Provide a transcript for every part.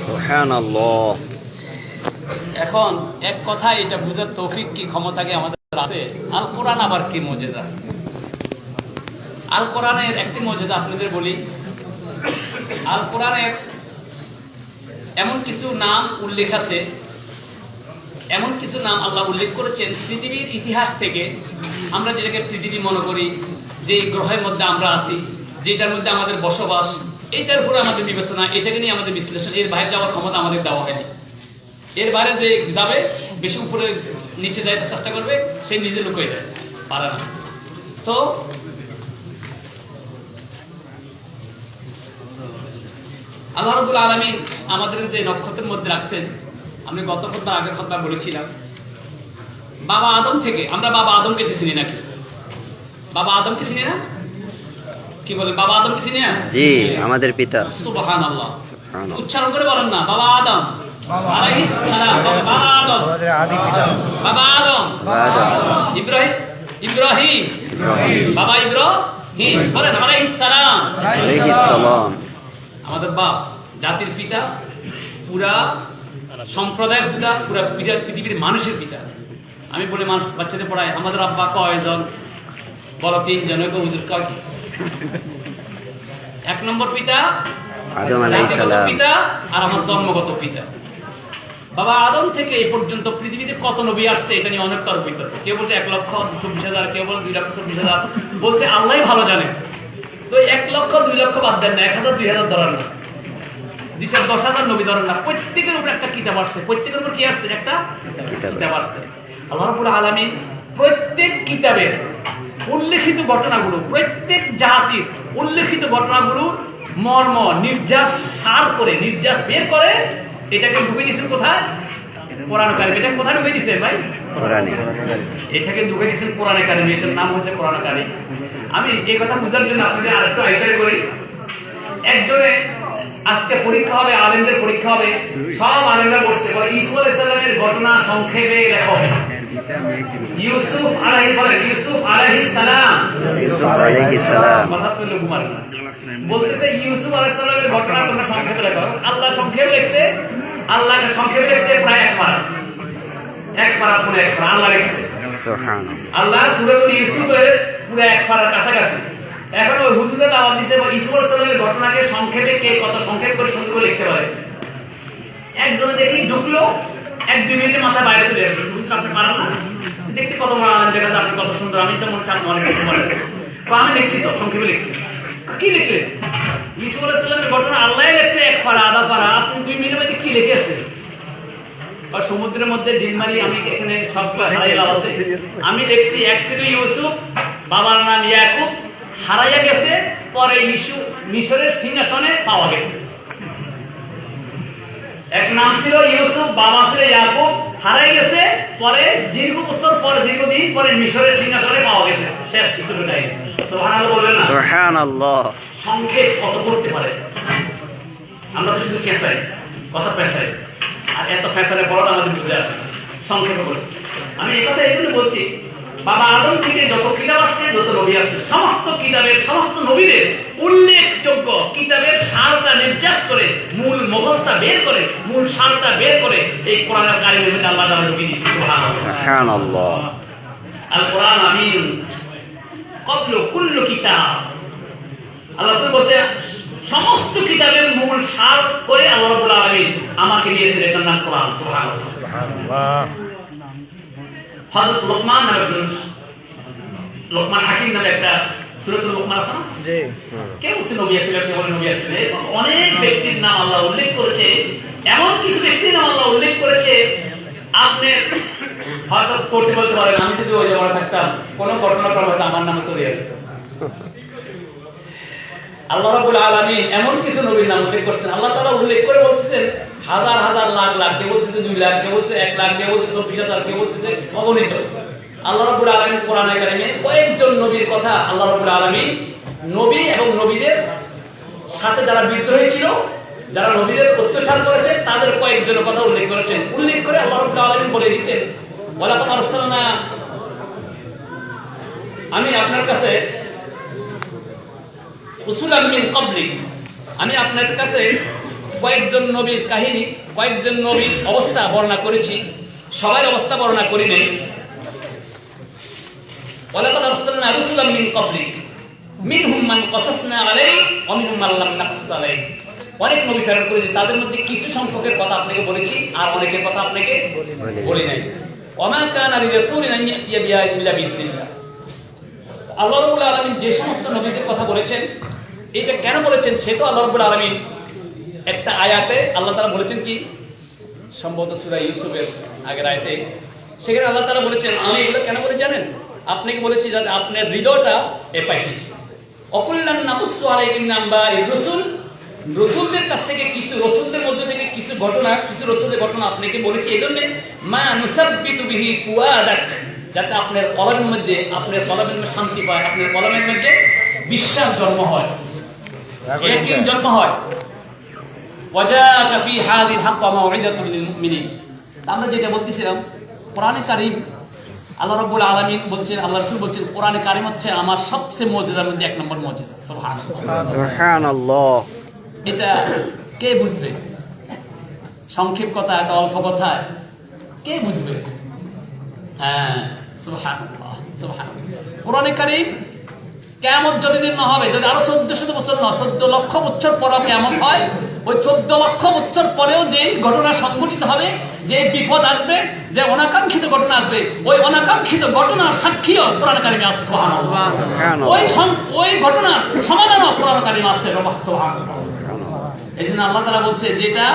সুবহানাল্লাহ। এখন এক কথায় এটা বুঝার তৌফিক কি ক্ষমতা কি আমাদের আছে? আল কোরআন আবার কি মুজিজা? আল কোরআনের একটি মুজিজা আপনাদের বলি। আল কোরআনের এমন কিছু নাম উল্লেখ আছে, এমন কিছু নাম আল্লাহ উল্লেখ করেছেন পৃথিবীর ইতিহাস থেকে। আমরা যেটাকে পৃথিবী মনে করি, যে গ্রহের মধ্যে আমরা আছি, যেটার মধ্যে আমাদের বসবাস, এইটার উপরে আমাদের বিবেচনা, এটাকে নিয়ে আমাদের বিশ্লেষণ, এর বাইরে যাওয়ার ক্ষমতা আমাদের দেওয়া হয়নি। এর বাইরে যে যাবে, বেশি উপরে নিচে যাইতে চেষ্টা করবে, সে নিজে লুকিয়ে যায়, পারে না। তো আল্লাহ রাব্বুল আলামিন আমাদের যে নক্ষত্রের মধ্যে রাখছেন, আমি গত কথা আগের কথা বলেছিলাম, বাবা আদম থেকে আমরা বাবা আদমকে চিনি নাকি? বাবা আদমকে চিনি না? কি বলে বাবা আদমকে চিনি না? জি, আমাদের পিতা। সুবহানাল্লাহ। সুবহানাল্লাহ। উচ্চারণ করে বলেন না, বাবা আদম আলাইহিস সালাম। বাবা আদম, আমাদের আদি পিতা। বাবা আদম, ইব্রাহিম, ইব্রাহিম, বাবা ইব্রাহিম, বলেন আলাইহিস সালাম। আলাইহিস সালাম। আমাদের বাপ, জাতির পিতা, পুরা সম্প্রদায়ের পিতা, পুরা পৃথিবীর মানুষের পিতা। আমি বলি মানুষ বাচ্চাদের পড়াই, আমাদের আব্বা কয়জন? বলো 3 জন। হুজুর কয় কি? 1 নম্বর পিতা আদম আলাইহিস সালাম, পিতা, আর আমার জন্মগত পিতা। বাবা আদম থেকে এই পর্যন্ত পৃথিবীতে কত নবী আসছে, এটা নিয়ে অনেক তর্ক বিতর্ক। কেউ বলছে 1,24,000, কেউ বলে 2,24,000, বলছে আল্লাহই ভালো জানে। তো 1 লক্ষ 2 লক্ষ বাদ দেন না, 1,000 2,000 ধরেন না, 10,000 নবী ধরেন না, প্রত্যেকের উপর একটা কিতাব আসছে। প্রত্যেকের উপর কি আসছে? একটা কিতাব আসছে। আল্লাহ রাব্বুল আলামিন প্রত্যেক কিতাবের উল্লেখিত ঘটনাগুলো, প্রত্যেক জাতির উল্লেখিত ঘটনাগুলোর মর্ম নির্যাস সার করে, নির্যাস বের করে এটাকে ঢুকে দিয়েছেন কোথায়? কোরআনে কারিমে। এটা কোথায় ঢুকে দিয়েছেন ভাই? কোরআনে। এটাকে ঢুকে দিয়েছেন কোরআনে কারিমে। এটার নাম হচ্ছে কোরআনে কারিম। আমি এই কথা বোঝার জন্য আপনাদের আরেকটু আইটারে করি। একজনে আজকে পরীক্ষা হবে, আলেমদের পরীক্ষা হবে, সব আলেমরা বসছে, বলে ইউসুফ আলাইহিস সালামের ঘটনা সংক্ষেপে লেখো। ইউসুফ আলাইহিস সালাম, ইউসুফ আলাইহিস সালাম। কথা তো ঘুমার না, বলতেছে ইউসুফ আলাইহিস সালামের ঘটনা তোমরা সংক্ষেপে লেখো। আল্লাহ সংক্ষেপে লিখছে, আল্লাহ সংক্ষেপে লিখছে প্রায় 1 পারা, 1 পারা পুরো 1 পারা আল্লাহ লিখছে। সুবহানাল্লাহ। আল্লাহ সূরাতুল ইউসুফের পুরো 1 পারার কাছাকাছি। এখন ওই হুজুরে দাওয়াত দিছে, ইউসুফ আলাইহিস সালামের ঘটনাকে সংক্ষেপে কে কত সংক্ষেপ করে সুন্দর করে লিখতে পারে। একজনে দেখি ঢুকলো, 1-2 মিনিটের মাথায় বাইরে চলে আসলো। হুজুর আপনি পারেন না? দেখতে কত বড় আলেম, দেখা যায় আপনি কত সুন্দর, আমি তো মনে চান অনেক কিছু পারেন। তো আমি লিখছি, তো সংক্ষেপে লিখছি। কি লিখলে? ইউসুফ আলাইহিস সালামের ঘটনা আল্লাহ লিখছে 1 পারা আধা পারা, আপনি 2 মিনিটের মধ্যে কি লিখে আসছেন? আর সমুদ্রের মধ্যে ডিল মারি, আমি এখানে সব হারাই লাভ আছে। আমি লিখছি এক ছিল ইউসুফ, বাবার নাম ইয়াকুব, হারাইয়া গেছে, পরে মিশরের সিংহাসনে পাওয়া গেছে। এক নাম ছিল ইউসুফ, বাবা ছিল ইয়াকুব, হারাই গেছে, পরে দীর্ঘ বছর পরে, দীর্ঘদিন পরে মিশরের সিংহাসনে পাওয়া গেছে। শেষ কিছু নাই। সুবহানাল্লাহ বলবেন না? সুবহানাল্লাহ। সংক্ষেপ কত করতে পারে। আমরা তো শুধু পেঁচাই, কথা পেঁচাই, আর এত পেঁচালে বড় আমাদের বুঝে আসে না। সংক্ষেপে বলছি। আমি এই কথা এই জন্য বলছি, বাবা আদম থেকে যত কিতাব আসছে, যত নবী আসছে, সমস্ত কিতাবের, সমস্ত নবীদের উল্লেখযোগ্য কিতাবের সারটা নির্যাস করে, মূল মগজটা বের করে, মূল সারটা বের করে এই কোরআনের কারিমের মধ্যে আল্লাহ তাআলা ঢুকিয়ে দিয়েছে। সুবহানাল্লাহ। আল কোরআন আমিন ক্বাবলু কুল্লু কিতাব। আল্লাহ বলছে সমস্ত কিতাবের মূল সার করে আল্লাহ রাব্বুল আলামিন আমাকে দিয়েছেন, এটার নাম কোরআন। সুবহানাল্লাহ। সুবহানাল্লাহ। হযরত লোকমান নামে একজন, লোকমান হাকিম নামে একটা সূরাতুল লোকমান আছে না? জি। কে বলছে নবী আসলে, কে বলে নবী আসলে? অনেক ব্যক্তির নাম আল্লাহ উল্লেখ করেছে, এমন কিছু ব্যক্তির নাম আল্লাহ উল্লেখ করেছে আপনি হয়তো করতে বলতে পারেন, আমি যদি ওই জায়গায় থাকতাম কোন ঘটনার পর হয়তো আমার নামে চলে আসতো। আল্লাহ রাব্বুল আলামিন এমন কিছু নবীর নাম উল্লেখ করছেন, আল্লাহ তাআলা উল্লেখ করে বলছেন হাজার হাজার লাখ লাখ, কেউ বলছে 2 লাখ, কেউ বলছে 1 লাখ, কেউ বলছে 24,000, কেউ বলছে অগণিত। আল্লাহ রাব্বুল আলামিন কোরআনে কারিমে কয়েকজন নবীর কথা আল্লাহ রাব্বুল আলামিন নবী এবং নবীদের সাথে যারা বিদ্রোহী ছিল, যারা নবীদের অত্যাচার করেছে, তাদের কয়েকজনের কথা উল্লেখ করেছেন। উল্লেখ করে আল্লাহ রাব্বুল আলামিন বলে দিয়েছেন, ওয়ালাকাদ আরসালনা, আমি আপনার কাছে রাসূলাম মিন ক্বাবলি, আমি আপনার কাছে কয়েকজন নবীর কাহিনী, কয়েকজন নবীর অবস্থা বর্ণনা করেছি, সবার অবস্থা বর্ণনা করি নেই। ওয়ালাকাদ আরসালনা রাসূলাম মিন ক্বাবলিক মিনহুম মান কাসাসনা আলাইহি ওয়া মিনহুম মান লাম নাকসুস আলাইহি। অনেক নবী প্রেরণ করেছি, তাদের মধ্যে কিছু সংখ্যকের কথা আপনাকে বলেছি আর অনেকের কথা আপনাকে বলি নাই। ওয়া মা কানা লিরাসূলিন আন ইয়াতিয়া বিআয়াতিন ইল্লা বিইذنিল্লাহ। আল্লাহ রাব্বুল আলামিন যে সমস্ত নবীদের কথা বলেছেন, এটা কেন বলেছেন? সে তো আল্লাহ রাব্বুল আলামিন একটা আয়াতে আল্লাহ তাআলা বলেছেন কি, সম্ভবত সূরা ইউসুফের আগের আয়াতে, সেখানে আল্লাহ তাআলা বলেছেন, আমি এগুলো কেন বলে জানেন? আপনাকে বলেছি যাতে আপনার হৃদয়টা পাইছি। অকুল্লান নাকুসু আলাইকুম নাম্বাইর রাসূল, রাসূলদের কাছ থেকে কিছু, রাসূলদের মধ্যে থেকে কিছু ঘটনা, কিছু রাসূলের ঘটনা আপনাকে বলেছি এজন্য মা নুসাব্বিতু বিহি ফুয়াদাক, যাতে আপনার কলমের মধ্যে, আপনার কলমের মধ্যে শান্তি পায়, আপনার কলমের মধ্যে বিশ্বাস জন্ম হয়, ইয়াকিন জন্ম হয়। ওয়াজাকা ফি হাযিল হাক্ক ওয়া মাউইযাতুল লিল মুমিনিন। আমরা যেটা বলতেছিলাম, কোরআনে কারীম, আল্লাহ রাব্বুল আলামিন বলছেন, আল্লাহ রাসূল বলছেন, কোরআনে কারীম হচ্ছে আমার সবচেয়ে মুজিজার মধ্যে এক নম্বর মুজিজা। সুবহানাল্লাহ, সুবহানাল্লাহ। এটা কে বুঝবে? সংক্ষেপ কথা, এত অল্প কথায় কে বুঝবে? হ্যাঁ, সুবহানাল্লাহ, সুবহানাল্লাহ। কোরআনে কারীম কিয়ামত যতদিন না হবে, যদি আরো 1400 বছর না, 14 লক্ষ বছর পর কিয়ামত হয়, ওই 14 লক্ষ বছর পরেও যে ঘটনা সংঘটিত হবে, যে বিপদ আসবে, যে অনাকাঙ্ক্ষিত ঘটনা আসবে, ওই অনাকাঙ্ক্ষিত ঘটনার সাক্ষীও কোরআনে কারীমে আছে। সুবহানাল্লাহ। ওই ঘটনার সমাধানও কোরআনে কারীমে আছে। সুবহানাল্লাহ। এইজন্য আল্লাহ তাআলা বলছে, যেটা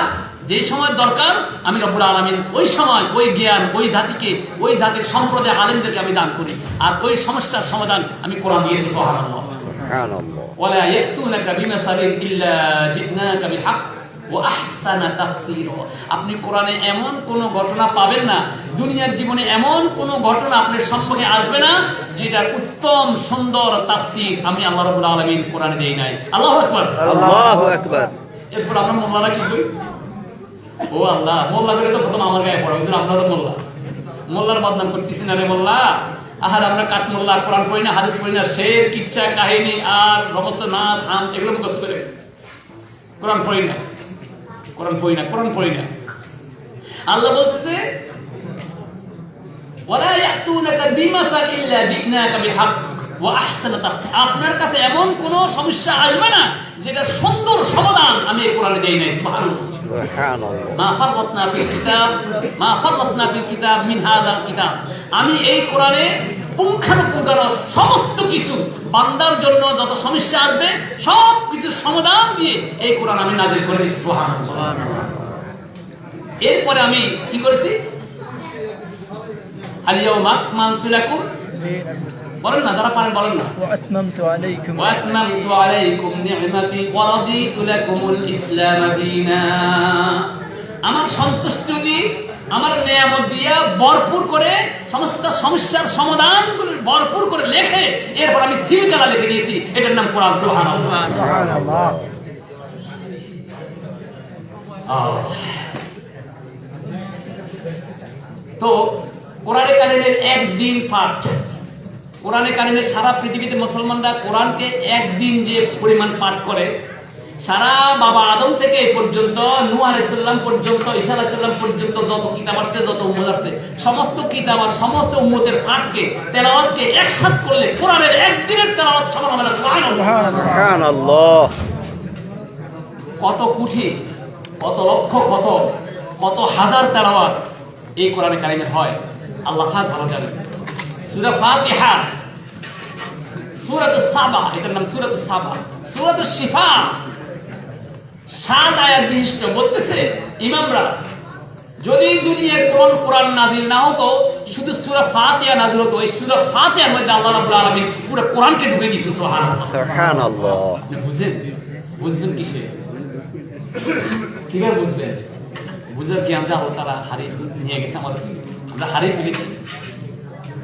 যে সময় দরকার আমি রব্বুল আলামিন ওই সময় ওই জ্ঞান ওই জাতিকে, ওই জাতির সম্প্রদায় আলেমদেরকে আমি দান করি, আর ওই সমস্যার সমাধান আমি কোরআন দিয়েছি। সুবহানাল্লাহ, সুবহানাল্লাহ। ওয়ালা ইয়াতুনাকা বিমাসালিন ইল্লা জিতনাকা বিলহক ওয়া আহসানা তাফসীরা। আপনি কোরআনে এমন কোন ঘটনা পাবেন না, দুনিয়ার জীবনে এমন কোন ঘটনা আপনার সম্মুখে আসবে না যেটার উত্তম সুন্দর তাফসীর আমি আল্লাহ রাব্বুল আলামিন কোরআনে দেই নাই। আল্লাহু আকবার, আল্লাহু আকবার। এরপর আমরা মোল্লারা কি করি? ও আল্লাহ, মোল্লা করে তো প্রথম আমার গায়ে পড়া, বুঝলেন? আপনারও মোল্লা, মোল্লার বদনাম করতেছি না রে মোল্লা। আহার আমরা কাঠ মোল্লা, কোরআন পড়ি না, হাদিস পড়ি না, শের, কিচ্ছা, কাহিনী আর সমস্ত নাচ আম এগুলো মুখস্থ করে গেছে। কোরআন পড়ি না, কোরআন পড়ি না, কোরআন পড়ি না। আল্লাহ বলতেছে, ওয়ালা ইয়াতুনাকা বিমাসাল ইল্লা জিতনাকা বিলহক ওয়া আহসানা তাফসীর। আপনার কাছে এমন কোন সমস্যা আসবে না যেটা সুন্দর সমাধান আমি এই কোরআনে দেই নাই। সুবহানাল্লাহ, সুবহানাল্লাহ। মা ফাররাতনা ফিল কিতাব, মা ফাররাতনা ফিল কিতাব মিন হাযাল কিতাব। আমি এই কোরআনে পুঙ্খানুপুঙ্খানু সমস্ত কিছু বান্দার জন্য যত সমস্যা আসবে সব কিছুর সমাধান দিয়ে এই কোরআন আমি নাযিল করে দিয়েছি। সুবহানাল্লাহ। এরপরে আমি কি করেছি? আল ইয়াউমা আকমালতু লাকুম, বলেন না, যারা পারেন বলেন না। ওয়া আতমামতু আলাইকুম নি'মাতি ওয়া রাদিতু লাকুমুল ইসলাম দীনা। আমার সন্তুষ্টি দিয়ে, আমার নিয়ামত দিয়া ভরপুর করে, সমস্ত সমস্যার সমাধানগুলো ভরপুর করে লিখে এরপর আমি সিলকালা লিখে দিয়েছি, এটার নাম কোরআন। সুবহানাল্লাহ, সুবহানাল্লাহ। তো কোরআনে কারীমের একদিন পাঠ, কোরআনে কারীমের সারা পৃথিবীতে মুসলমানরা কোরআনকে একদিন যে পরিমাণ পাঠ করে, সারা বাবা আদম থেকে এই পর্যন্ত নূহ আলাইহিস সালাম পর্যন্ত, ঈসা আলাইহিস সালাম পর্যন্ত যত কিতাব আসছে, যত উম্মত আসছে, সমস্ত কিতাব আর সমস্ত উম্মতের পাঠকে, তেলাওয়াতকে একসাথ করলে কোরআনের একদিনের তেলাওয়াত সমান হবে না। সুবহানাল্লাহ। কত কোটি, কত লক্ষ, কত কত হাজার তেলাওয়াত এই কোরআনে কারীমের হয়, আল্লাহ পাক ভালো জানেন। সূরা ফাতিহা, সূরাতুস সাবা, এটার নাম সূরাতুস সাবা, সূরাতুস শিফা, 7 আয়াত বিশিষ্ট। বলতেছে ইমামরা, যদি দুনিয়ার কোন কোরআন নাজিল না হতো, শুধু সূরা ফাতিহা নাজিল হতো, এই সূরা ফাতিহার মধ্যে আল্লাহ রাব্বুল আলামিন পুরো কোরআনকে ঢুকে দিয়েছেন। সুবহানাল্লাহ, সুবহানাল্লাহ। আপনি বুঝবেন কিসে? কিভাবে বুঝবেন? বুঝার জ্ঞান যে আল্লাহ তাআলা হারিয়ে নিয়ে গেছে আমাদের, আমরা হারিয়ে ফেলেছি।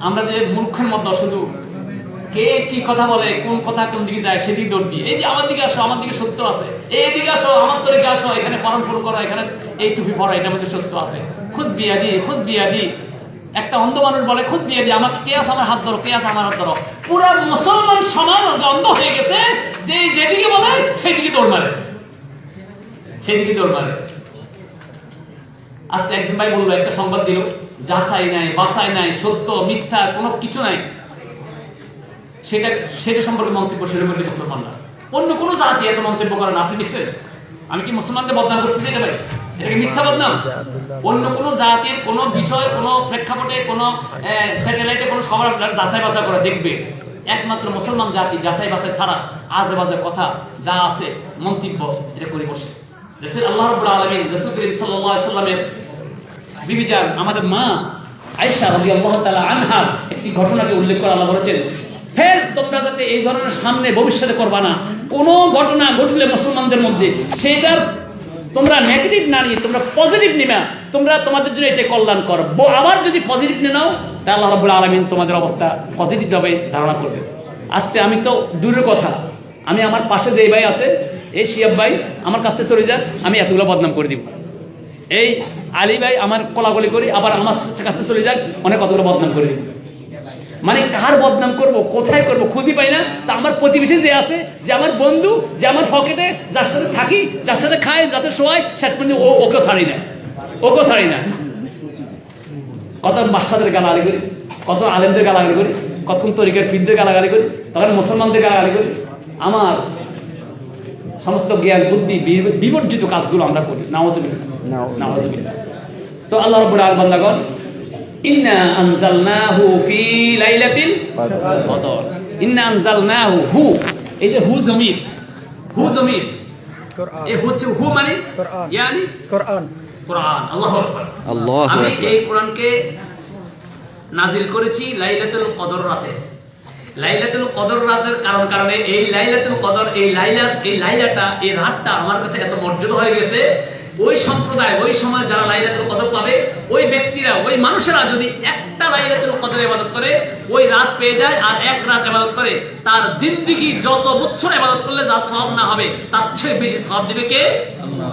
আমরা যে মূর্খের মতো শুধু কে কি কথা বলে, কোন কথা কোন দিকে যায় সেদিকে দৌড় দিয়ে, এই যে আমার দিকে আসো, আমার দিকে সত্য আছে, এইদিকে আসো, আমার তরিকে আসো, এখানে ফরম ফোন করো, এখানে এই টুপি পরো, এটার মধ্যে সত্য আছে, খুদ বিয়াদি, খুদ বিয়াদি। একটা অন্ধ মানুষ বলে খুদ বিয়াদি, আমাকে কে আছে আমার হাত ধরো, কে আছে আমার হাত ধরো। পুরা মুসলমান সমাজ অন্ধ হয়ে গেছে, যে যেদিকে বলে সেই দিকে দৌড় মারে। সেদিকে দৌড় মারে। আজকে একজন ভাই বললো, একটা সংবাদ দিল, যাচাই নাই বাছাই নাই, সত্য মিথ্যা কোনো কিছু নাই, সেটা সম্পর্কে মন্তব্য শুরু করবে মুসলমানরা। অন্য কোনো জাতি এত মন্তব্য করে না, আপনি দেখছেন? আমি কি মুসলমানদের বদনাম করতেছি এটা ভাই? এটাকে মিথ্যা বদনাম? অন্য কোনো জাতির কোনো বিষয়, কোনো প্রেক্ষাপটে, কোনো স্যাটেলাইটে কোনো খবর আপনারা যাচাই বাছাই করে দেখবে, একমাত্র মুসলমান জাতি যাচাই বাছাই ছাড়া আজে বাজে কথা যা আছে মন্তব্য এটা করে বসে। রাসূল আল্লাহ রাব্বুল আলামিন রাসূল করিম সাল্লাল্লাহু আলাইহি ওয়াসাল্লামের বিবি জান আমাদের মা আয়েশা রাদিয়াল্লাহু তাআলা আনহা একটি ঘটনাকে উল্লেখ করে আল্লাহ বলেছেন, ফের তোমরা যাতে এই ধরনের সামনে ভবিষ্যতে করবা না, কোন ঘটনা ঘটলে মুসলমানদের মধ্যে সেটার তোমরা নেগেটিভ না নিয়ে তোমরা পজিটিভ নিবা, তোমরা তোমাদের জন্য এটা কল্যাণকর। আবার যদি পজিটিভ নিয়ে নাও তাহলে আল্লাহ রাব্বুল আলামিন তোমাদের অবস্থা পজিটিভ ভাবে ধারণা করবে। আজকে আমি তো দূরের কথা, আমি আমার পাশে যে ভাই আছে এই শিয়াব ভাই আমার কাছ থেকে চলে যান, আমি এতগুলো বদনাম করে দিব। এই আলী ভাই আমার কলাকলি করি, আবার আমার কাছ থেকে চলে যান, অনেক কতগুলো বদনাম করে দিব। মানে কার বদনাম করব, কোথায় করব খুঁজি পাই না। তা আমার প্রতিবেশী যে আছে, যে আমার বন্ধু, যে আমার পকেটে, যার সাথে থাকি, যার সাথে খাই, যাতে শোয়াই, শেষ পর্যন্ত ওকেও ছাড়ি না, ওকেও ছাড়ি না। কত বাদশাদের গালাগালি করি, কত আলেমদের গালাগালি করি, কতক্ষণ তরিকার ফিরদের গালাগালি করি, তখন মুসলমানদের গালাগালি করি। আমার সমস্ত জ্ঞান বুদ্ধি বিবর্জিত কাজগুলো আমরা করি। নাউযুবিল্লাহ, নাউযুবিল্লাহ। তো আল্লাহ রাব্বুল আলামিন বান্দাগণ, ইন্না আনজালনাহু ফি লাইলাতিল কদর। ইন্না আনজালনাহু, হু, এই যে হু জমির, হু জমির, এই হচ্ছে হু মানে কোরআন, ইয়ানি কোরআন, কোরআন। আল্লাহু আকবার, আল্লাহু আকবার। আমি এই কোরআনকে নাজিল করেছি লাইলাতুল কদর রাতে। লাইলাতুল কদর রাতের কারণে এই লাইলাতুল কদর, এই লাইলাটা, এই রাতটা আমার কাছে এত মর্যাদা হয়ে গেছে। ওই সম্প্রদায়, ওই সময় যারা লাইলাতুল কদর পাবে, ওই ব্যক্তিরা, ওই মানুষেরা যদি একটা লাইলাতুল কদর ইবাদত করে, ওই রাত পেয়ে যায়, আর এক রাত ইবাদত করে, তার জিন্দেগি যত বছর ইবাদত করলে যা সওয়াব না হবে তার চেয়ে বেশি সওয়াব দিবে কে? আল্লাহ।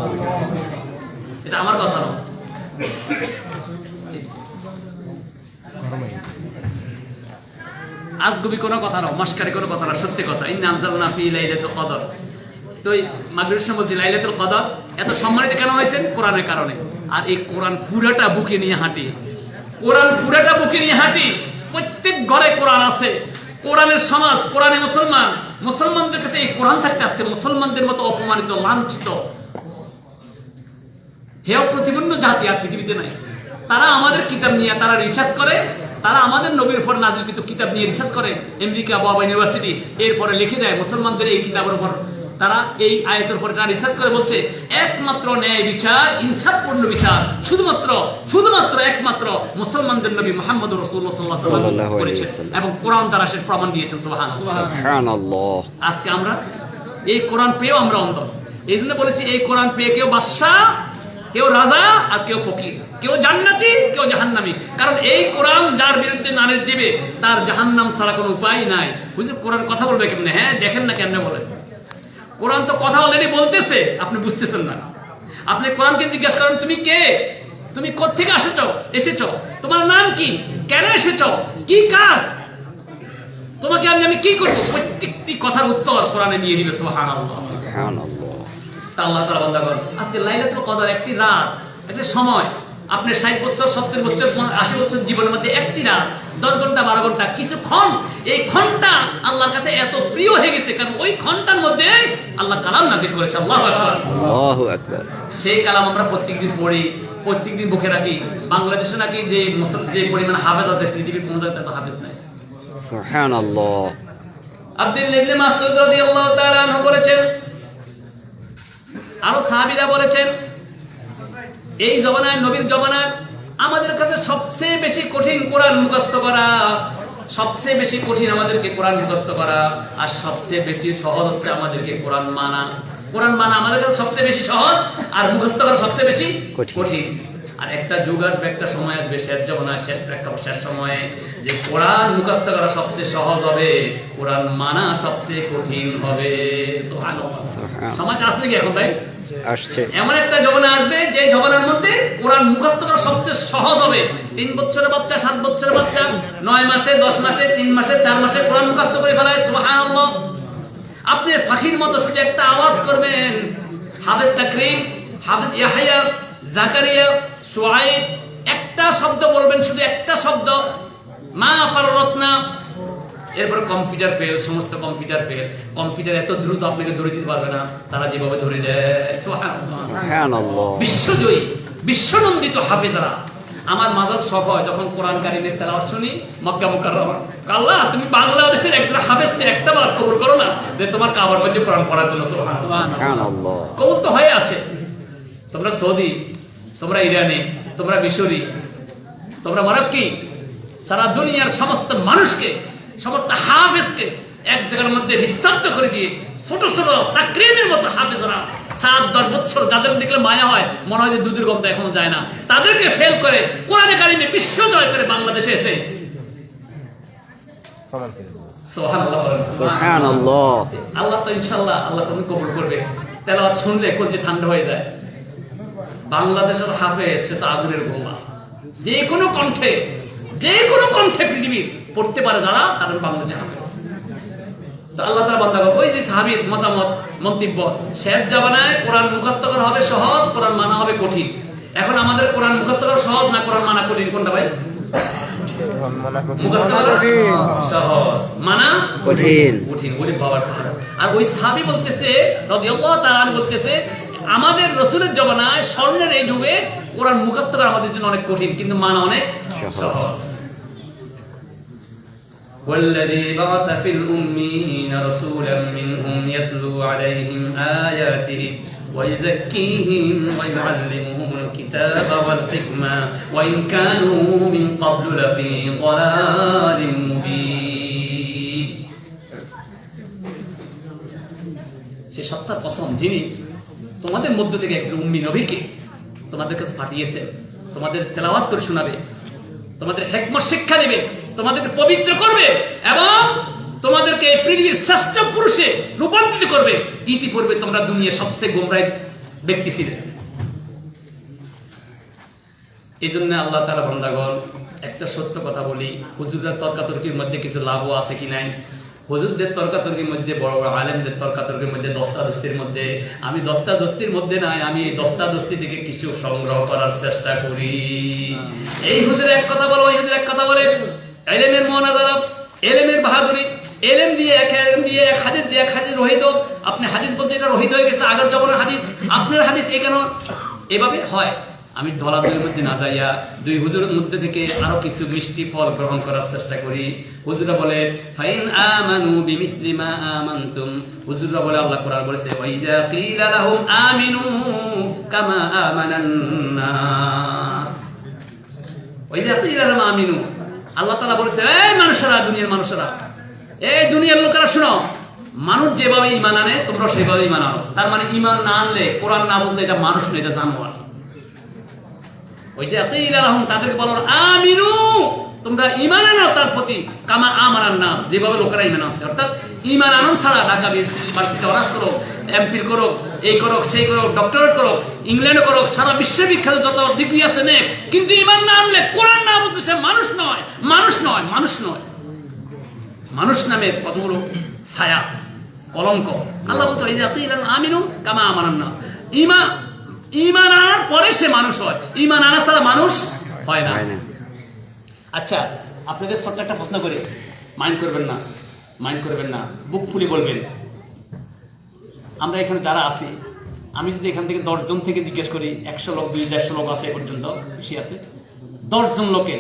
এটা আমার কথা না, আজগুবি কোনো কথা না, মস্কারি কোনো কথা না, সত্যি কথা। ইন্না আনজালনা ফি লাইলাতুল কদর। তো মাগরিবের সময় বলছি লাইলাতুল কদর এত সম্মানিত কেন হয়েছে? কোরআনের কারণে। আর এই কোরআন পুরাটা বুকে নিয়ে হাঁটি, কোরআন পুরাটা বুকে নিয়ে হাঁটি। প্রত্যেক ঘরে কোরআন আছে, কোরআনের সমাজ, কোরআনে মুসলমান, মুসলমানদের কাছে এই কোরআন থাকতে আজকে মুসলমানদের মতো অপমানিত, লাঞ্ছিত, হেয় প্রতিপন্ন জাতি আর পৃথিবীতে নাই। তারা আমাদের কিতাব নিয়ে তারা রিসার্চ করে, তারা আমাদের নবীর উপর নাজিলকৃত কিতাব নিয়ে রিসার্চ করে, আমেরিকা বা ইউনিভার্সিটি, এরপরে লিখে দেয় মুসলমানদের এই কিতাবের উপর, তারা এই আয়াতের উপর তারা রিসার্চ করে বলছে একমাত্র ন্যায় বিচার, ইনসাফপূর্ণ বিচার শুধুমাত্র একমাত্র মুসলমানদের নবী মুহাম্মদ রাসূলুল্লাহ সাল্লাল্লাহু আলাইহি ওয়াসাল্লাম করেছেন এবং কোরআন দ্বারা সে প্রমাণ দিয়েছেন। সুবহানাল্লাহ। আজকে আমরা এই কোরআন পেয়েও আমরা অন্ধ। এই জন্য বলেছি এই কোরআন পেয়ে কেউ বাদশা, কেউ রাজা, আর কেউ ফকির, কেউ জান্নাতি, কেউ জাহান্নামী। কারণ এই কোরআন যার বিরুদ্ধে নালিশ দিবে তার জাহান্নাম ছাড়া কোনো উপায় নাই। বুঝলি কোরআন কথা বলবে কেমনে? হ্যাঁ দেখেন না কেমনে বলে। কোরআন তো কথা অলরেডি বলতেছে, আপনি বুঝতেছেন না। আপনি কোরআনকে জিজ্ঞাসা করেন তুমি কে, তুমি কোত্থেকে এসেছো, তোমার নাম কি, কেন এসেছো, কি কাজ, তোমাকে আমি কি করবো, প্রত্যেকটি কথার উত্তর কোরআনে দিয়ে দিবে। সুবহানাল্লাহ, সুবহানাল্লাহ। তা আল্লাহ তাআলা বান্দাগণ, আজকে লাইলাতুল কদর একটি রাত, একটা সময়। আপনি 60 বছর, 70 বছর, 80 বছর জীবনের মধ্যে একটি রাত, 10 ঘন্টা, 12 ঘন্টা, কিছুক্ষণ, এই ঘন্টা আল্লাহর কাছে এত প্রিয় হয়ে গেছে কারণ ওই ঘন্টার মধ্যে আল্লাহ কালাম নাযিল করেছে। আল্লাহু আকবার, আল্লাহু আকবার। সেই কালাম আমরা প্রত্যেকদিন পড়ি, প্রত্যেকদিন বুকে রাখি। বাংলাদেশে নাকি যে পরিমাণ হাফেজ আছে পৃথিবীর কোন জায়গায় তো হাফেজ নাই। সুবহানাল্লাহ। আব্দুল্লাহ ইবনে মাসউদ রাদিয়াল্লাহু তাআলা আনহু বলেছেন, আরো সাহাবীরা বলেছেন, এই জমানায়, নবীর জমানায় আমাদের কাছে সবচেয়ে বেশি কঠিন কোরআন মুখস্থ করা, সবচেয়ে বেশি কঠিন আমাদেরকে কোরআন মুখস্থ করা, আর সবচেয়ে বেশি সহজ হচ্ছে আমাদেরকে কোরআন মানা। কোরআন মানা আমাদের কাছে সবচেয়ে বেশি সহজ, আর মুখস্থ করা সবচেয়ে বেশি কঠিন। আর একটা যুগ আসবে, একটা সময় আসবে, শেষ জমানায়, শেষ প্রেক্ষাপট, শেষ সময়ে, যে কোরআন মুখস্থ করা সবচেয়ে সহজ হবে, কোরআন মানা সবচেয়ে কঠিন হবে। সুবহানাল্লাহ। সমাজ আসছে কি এখন ভাই? আসছে। এমন একটা জমানা আসবে যে জমানার মধ্যে কোরআন মুখস্থ করা সবচেয়ে সহজ হবে। 3 বছরের বাচ্চা, 7 বছরের বাচ্চা 9 মাসে, 10 মাসে, 3 মাসে, 4 মাসে কোরআন মুখস্থ করে ফেলায়। সুবহানাল্লাহ। আপনি পাখির মতো শুধু একটা আওয়াজ করবেন, হাফেজ তাকরিম হাফেজ ইয়াহইয়া, জাকারিয়া, শুআইব, একটা শব্দ বলবেন, শুধু একটা শব্দ, মা ফাররাতনা। এরপর কম্পিউটার ফেল, সমস্ত কম্পিউটার ফেল। কম্পিউটার এত দ্রুত আপনাকে ধরে দিতে পারবে না, তারা যেভাবে ধরে দেয়। সুবহানাল্লাহ। বিশ্বজয়ী, বিশ্বনন্দিত হাফেজরা। আমার মাজার শখ হয় যখন কোরআন কারীমের তেলাওয়াত শুনি মক্কা মুকাররমা, আল্লাহ তুমি বাংলাদেশের একজন হাফেজকে একটা বার কবুল করো না, যে তোমার কাবার মধ্যে কোরআন পড়ার জন্য। সুবহানাল্লাহ। কবুল তো হয়ে আছে। তোমরা সৌদি, তোমরা ইরানি, তোমরা মিশরি, তোমরা মরক্কি, সারা দুনিয়ার সমস্ত মানুষকে, সমস্ত হাফেজকে এক জায়গার মধ্যে বিস্তারিত করে দিয়ে ছোট ছোট তাকরীমের মতো হাফেজরা 4-10 বছর, যাদের দেখলে মায়া হয়, মনে হয় যে দুধের গন্ধ এখনো যায় না, তাদেরকে ফেল করে কোরআনে কারিমে বিশ্ব জয় করে বাংলাদেশে এসে সুবহানাল্লাহ। আল্লাহ তো ইনশাআল্লাহ আল্লাহ তুমি কবুল করবে। তেলাওয়াত শুনলে কলজে ঠান্ডা হয়ে যায়। বাংলাদেশের হাফেজ সে তো আগুনের গোলা, যে কোনো কণ্ঠে পৃথিবীর পড়তে পারে যারা, তারা বাংলাদেশে হাফেজ। তো আল্লাহ তাআলা বান্দা, ওই যে সাহাবীর মতামত, মন্তব্য, শেষ জামানায় কোরআন মুখস্থ করা হবে সহজ, কোরআন মানা হবে কঠিন। এখন আমাদের কোরআন মুখস্থ করা সহজ না কোরআন মানা কঠিন, কোনটা ভাই? মুখস্থ করা সহজ, মানা কঠিন। ওরে বাবার পাহাড়। আর ওই সাহাবী বলতেছে রাদিয়াল্লাহু তাআলা বলতেছে, আমাদের রাসূলের জামানায়, স্বর্ণের এই যুগে কোরআন মুখস্থ করা আমাদের জন্য অনেক কঠিন, কিন্তু মানা অনেক সহজ। والذي بعث في الأمين رسولا منهم يتلو عليهم آياته ويزكيهم ويعلمهم الكتاب والحكمة وإن كانوا من قبل لفي ضلال مبين। সে সত্তার কসম যিনি তোমাদের মধ্য থেকে একজন উম্মি নবীকে তোমাদের কাছে পাঠিয়েছেন, তোমাদের তেলাওয়াত করে শোনাবে, তোমাদের হিকমত শিক্ষা দিবে, তোমাদেরকে পবিত্র করবে এবং তোমাদেরকে পৃথিবীর শ্রেষ্ঠ পুরুষে রূপান্তরিত করবে। ইতিপূর্বে তোমরা দুনিয়ার সবচেয়ে গোমরাহ ব্যক্তি ছিলে। এই জন্য আল্লাহ তাআলা বান্দাগণ, একটা সত্য কথা বলি, হুজুরদের তর্কাতর্কির মধ্যে কিছু লাভও আছে কি নাই? হুজুরদের তর্কাতর্কির মধ্যে, বড় বড় আলেমদের তর্কাতর্কির মধ্যে, দস্তাদস্তির মধ্যে, আমি দস্তাদস্তির মধ্যে নাই, আমি দস্তাদস্তি থেকে কিছু সংগ্রহ করার চেষ্টা করি। এই হুজুর এক কথা বলে, ওই হুজুর এক কথা বলে, ইলমের মুনাজারা, ইলমের বাহাদুরি, ইলম দিয়ে এক হাদিস দিয়ে এক হাদিস রহিত, আপনি হাদিস বলতে এটা রহিত হয়ে গেছে, আগের জমানার হাদিস, আপনার হাদিস এ কেন? এভাবে হয়। আমি দলাদলের মধ্যে না যাইয়া দুই হুজুরের মধ্যে থেকে আরো কিছু মিষ্টি ফল গ্রহণ করার চেষ্টা করি। হুজুরা বলে ফাইন আমানু বিমিসলি মা আমানতুম, হুজুরা বলে আল্লাহ কোরআন বলেছে ওয়াইজা কিলা লাহুম আমিনু কামা আমানান নাস, ওয়াইজা কিলা লাহুম আমিনু, আল্লাহ তাআলা বলেছে এই মানুষেরা, দুনিয়ার মানুষেরা, এই দুনিয়ার লোকেরা শোনো, মানুষ যেভাবে ঈমান আনে তোমরা সেভাবে ঈমান আনো। তার মানে ঈমান না আনলে, কোরআন না বুঝলে এটা মানুষ নয়, এটা জানোয়ার। ওই যে তাদেরকে বলো আমিনু, তোমরা ঈমান আনো তার প্রতি কামা আমানান নাস, যেভাবে লোকেরা ঈমান আনছে। অর্থাৎ ঈমান আনন ছাড়া ঢাকা ইউনিভার্সিটি অনার্স করো, এমফিল করো, এই করো, সেই করো, ডক্টরেট করো, ইংল্যান্ডে করো, সারা বিশ্বে বিখ্যাত যত ডিগ্রি আছে নে, কিন্তু ঈমান না আনলে, কোরআন না বুঝলে সে মানুষ নয়, মানুষ নয়, মানুষ নয়। মানুষ নামে কতগুলো ছায়া, কলঙ্ক। আল্লাহ বলছে এই যে আমিনু কামা আমানান নাস, ঈমান আনার পরে সে মানুষ হয়, ঈমান আনা ছাড়া মানুষ হয় না। আচ্ছা, আপনাদের ছোট্ট একটা প্রশ্ন করে, মাইন্ড করবেন না, বুক ফুলি বলবেন। আমরা এখানে যারা আছি, আমি যদি এখান থেকে 10 জন থেকে জিজ্ঞেস করি, 100 লোক, 200 লোক আছে এ পর্যন্ত, বেশি আছে, 10 জন লোকে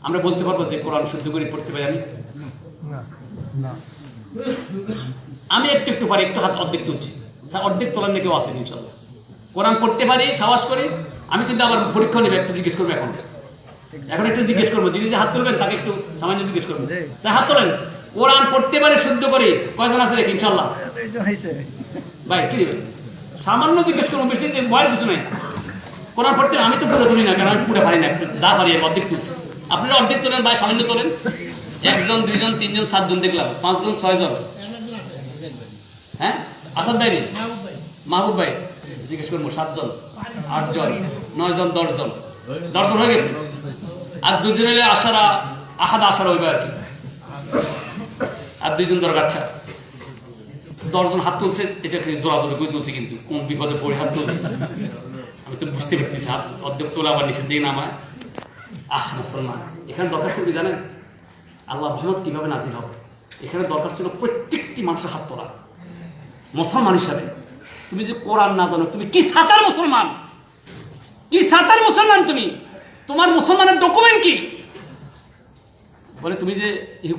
আমরা বলতে পারবো যে কোরআন শুদ্ধ করে পড়তে পারি? আমি একটু পারি, একটু হাত অর্ধেক তুলছি, অর্ধেক তোলার নিয়ে কেউ আসেন ইনশাল্লাহ। কোরআন পড়তে পারি, সাহস করি। আমি কিন্তু আবার পরীক্ষা নেবে, একটু জিজ্ঞেস করবো, এখন একটু জিজ্ঞেস করবো, যিনি যে হাত তুলবেন তাকে একটু সামান্য জিজ্ঞেস করবো, হাত তোলেন। কোরআন পড়তে পারে শুদ্ধ করে কয়জন আছে দেখি ইনশাল্লাহ? ভাই কি দিবেন? সামান্য জিজ্ঞেস করবো, বেশি ভয়ের কিছু নাই। কোরআন পড়তে আমি তো পুরো তুলি না, কারণ আমি পুরো পারি না, একটু যা পারি অর্ধেক তুলছি। আপনারা অর্ধেক তোলেন, ভাই সামান্য তোলেন। 1 জন, 2 জন, 3 জন, 7 জন দেখলাম, 5 জন, 6 জন। হ্যাঁ, আসাদ ভাই, মাহবুব ভাই জিজ্ঞেস করবো, 7 জন, 8 জন, 9 জন, 10 জন, 10 জন হয়ে গেছে। আর 2 জন হলে আহাদ আশারা হইবে আর কি, আর 2 জন দরকার। আচ্ছা 10 জন হাত তুলছে, এটাকে জোরাজোরি করে তুলছে, কিন্তু কোন বিপদে পড়ে হাত তুলছে আমি তো বুঝতে পারতেছি। হাত অর্ধেক তোলা আবার নিচের দিকে নামায়। মুসলমান, এখানে দরকার ছিল কি জানেন? আল্লাহ রহমত কিভাবে নাজিল হবে, এখানে দরকার ছিল প্রত্যেকটি মানুষের হাত তোলা। মুসলমান হিসাবে তুমি যে কোরআন না জানো, তুমি কি সাতার মুসলমান? কি সাতার মুসলমান তুমি? তোমার মুসলমানের ডকুমেন্ট কি? বলে তুমি যে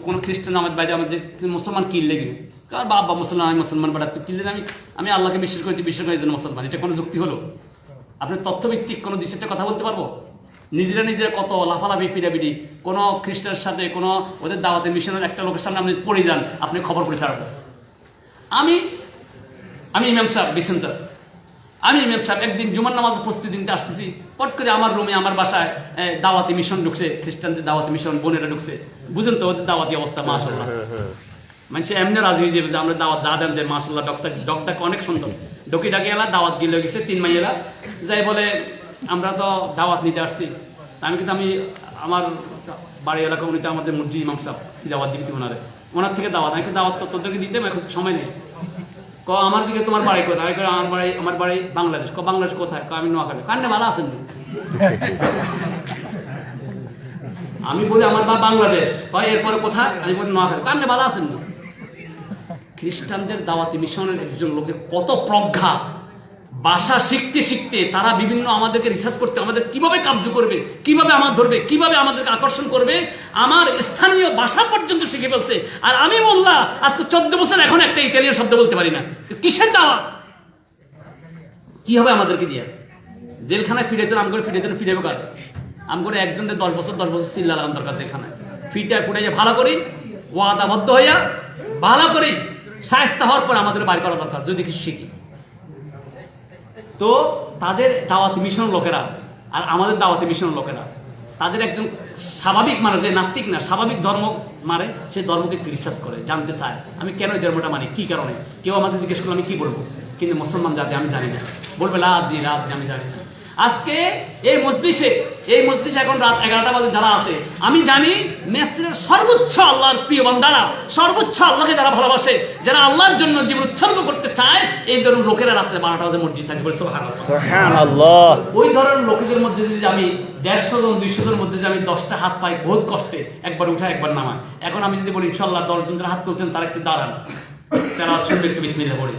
কোন খ্রিস্টান আমার বাইরে আমার যে মুসলমান কিনলে কি? কার বাবা মুসলমান, আমি মুসলমান, বাট তুই কিনলে আমি আল্লাহকে বিশ্বাস করি, বিশ্বাস করার জন্য মুসলমান। এটা কোনো যুক্তি হলো? আপনি তথ্যভিত্তিক কোনো দৃশ্যটা কথা বলতে পারবো? নিজেরা কত লাফালাফি পিটাপিটি, কোনো খ্রিস্টানের সাথে কোনো ওদের দাওয়াতে মিশনের একটা লোকের সামনে আপনি পড়ে যান, আপনি খবর করে ছাড়বেন। আমি ইমাম সাহেব বিসেন স্যার, আমি ইমাম সাহেব একদিন জুমার নামাজ প্রস্তুতি নিতে আসতেছি, পট করে আমার রুমে আমার বাসায় দাওয়াতি মিশন ঢুকছে, খ্রিস্টানদের দাওয়াতি মিশন বোনেরা ঢুকছে। বুঝেন তো ওদের দাওয়াতি অবস্থা, মাশাআল্লাহ। মানুষ এমনি রাজি হয়ে যাবে যে আমরা দাওয়াত যা দেন যে মাশাআল্লাহ, ডক্টরকে অনেক সুন্দর ডকি ডাকি এলা দাওয়াত দিলে গেছে 3 মাইয়েরা যাই বলে আমরা তো দাওয়াত নিতে আসছি। আমি আমার বাড়ি এলাকা উনি তো আমাদের মসজিদ ইমাম সাহেব দাওয়াত দিতে ওনার থেকে দাওয়াত, আমি দাওয়াত তো তোদেরকে দিতে এখন সময় নেই। আমার দিকে তোমার বাড়ি কোথায়? আমার বাড়ি বাংলাদেশ। বাংলাদেশ কোথায়? আমি নোয়াখালী। কান্নে ভালো আছেন? আমি বলি আমার বাংলাদেশ। এরপরে কোথায়? আমি বলি নোয়াখালী। কান্নে ভালো আছেন? খ্রিস্টানদের দাওয়াতি মিশনের একজন লোকের কত প্রজ্ঞা, ভাষা শিখতে শিখতে তারা বিভিন্ন আমাদেরকে রিসার্চ করতে, আমাদের কিভাবে কার্য করবে, কিভাবে আমার ধরবে, কিভাবে আমাদেরকে আকর্ষণ করবে, আমার স্থানীয় ভাষা পর্যন্ত শিখে ফেলছে। আর আমি বললাম আজকে 14 বছর এখন একটা ইতালিয়ান শব্দ বলতে পারি না। কিসের দাওয়াত? কি হবে আমাদেরকে দিয়ে? জেলখানায় ফিরেছেন, আম করে ফিরেছেন, ফিরেবে কার? আম করে একজনের 10 বছর চিল্লা লাগান দরকার। জেলখানায় ফুটাই ভালো করি, ওয়াদাবদ্ধ হইয়া ভালো করি, শায়েস্তা হওয়ার পর আমাদের বাইর করা দরকার যদি কিছু শিখি। তো তাদের দাওয়াতি মিশন লোকেরা আর আমাদের দাওয়াতি মিশন লোকেরা, তাদের একজন স্বাভাবিক মানে যে নাস্তিক না, স্বাভাবিক ধর্ম মানে সে ধর্মকে রিসার্চ করে, জানতে চায় আমি কেন এই ধর্মটা মানি, কি কারণে। কেউ আমাদের জিজ্ঞেস করলে আমি কি বলবো? কিন্তু মুসলমান জাতি আমি জানি না, বলবে লাজ আমি জানি না। আজকে এই মজলিসে এখন রাত 11টা বাজে যারা আছে, আমি জানি মেসরের সর্বোচ্চ আল্লাহর প্রিয় বান্দারা, সর্বোচ্চ আল্লাহকে যারা ভালোবাসে, যারা আল্লাহর জন্য জীবন উৎসর্গ করতে চায়, এই ধরনের লোকেরা রাত্রে 12টা বাজে মসজিদ থাকে। সুবহানাল্লাহ। ওই ধরনের লোকেদের মধ্যে যদি আমি 150 জন 200 জনের মধ্যে যে আমি 10টা হাত পাই বহুত কষ্টে, একবার উঠা একবার নামায়। এখন আমি যদি বলি ইনশাআল্লাহ 10 জন যারা হাত তুলছেন তারা একটু দাঁড়ান, তারা শুনবে একটু বিসমিল্লাহ পড়ে,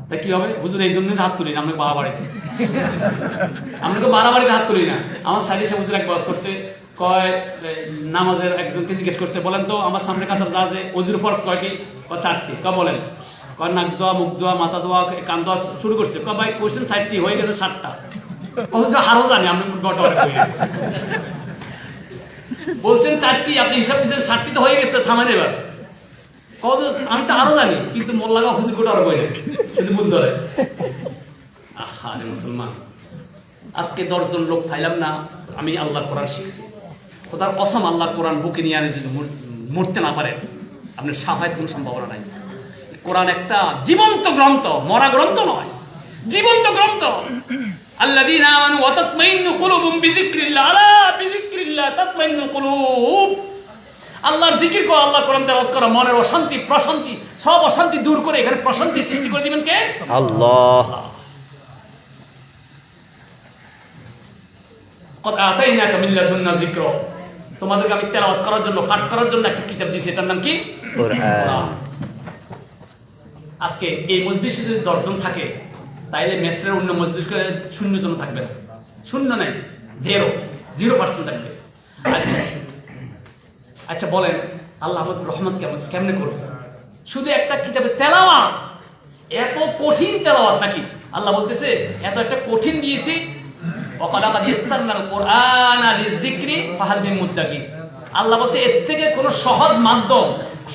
তা কি হবে? হুজুর এই জন্য হাত তুলি না, আমরা বাড়াবাড়িতে হাত তুলি না। আমার সাইডে সে হুজুর এক বয়স করছে, কয় নামাজের একজনকে জিজ্ঞেস করছে, বলেন তো আমার সামনে কাতার যা আছে ওজুর ফরজ কয়টি? 4টি। বলেন? নাক দোয়া, মুখ দোয়া, মাথা দোয়া, কান দোয়া শুরু করছে। ভাই কোয়েশ্চেন 60টি, হয়ে গেছে 7টা। হুজুর হারও জানি আমি বলছেন 4টি, আপনি হিসাব দিচ্ছেন 7টি তো হয়ে গেছে, থামেন এবার। আমি তো আরো জানি, কিন্তু মোল্লাগা হুজুর গোটা আরো বলে শুধু ভুল ধরে। আরে মুসলমান, আজকে 10 জন লোক পাইলাম না, আমি আল্লাহর কোরআন শিখছি। খোদার কসম, আল্লাহর কোরআন বুকে নিয়ে আনে যদি মরতে না পারে, আপনার সাফায়েত কোনো সম্ভাবনা নাই। কোরআন একটা জীবন্ত গ্রন্থ, মরা গ্রন্থ নয়, জীবন্ত গ্রন্থ। আল্লাযীনা আমানু ওয়া তাতমাইন্নু কুলুবুহুম বিযিকরিল্লাহ, আলা বিযিকরিল্লাহ তাতমাইন্নুল কুলুব। আল্লাহর জিকির করো, আল্লাহর কোরআন তেলাওয়াত করো, মনের অশান্তি প্রশান্তি সব অশান্তি দূর করে এখানে প্রশান্তি সৃষ্টি করে দিবেন কে? আল্লাহ। কদ আতাইনাকা মিন লাদুন্না যিকরা, তোমাদেরকে আমি তেলাওয়াত করার জন্য, পাঠ করার জন্য একটা কিতাব দিয়েছি, এটার নাম কি? কোরআন। আজকে এই মজলিসে যদি 10 জন থাকে, তাইলে মেসরের অন্য মজলিসে 0 জন থাকবে না। শূন্য নাই, 0% থাকবে। আচ্ছা বলেন, আল্লাহ আমাদের রহমত কেমনে করবে? শুধু একটা কিতাবে তেলাওয়াত, এত কঠিন তেলাওয়াত নাকি? আল্লাহ বলতেছে এত একটা কঠিন দিয়েছি, আল্লাহ বলছে এর থেকে কোন সহজ মাধ্যম,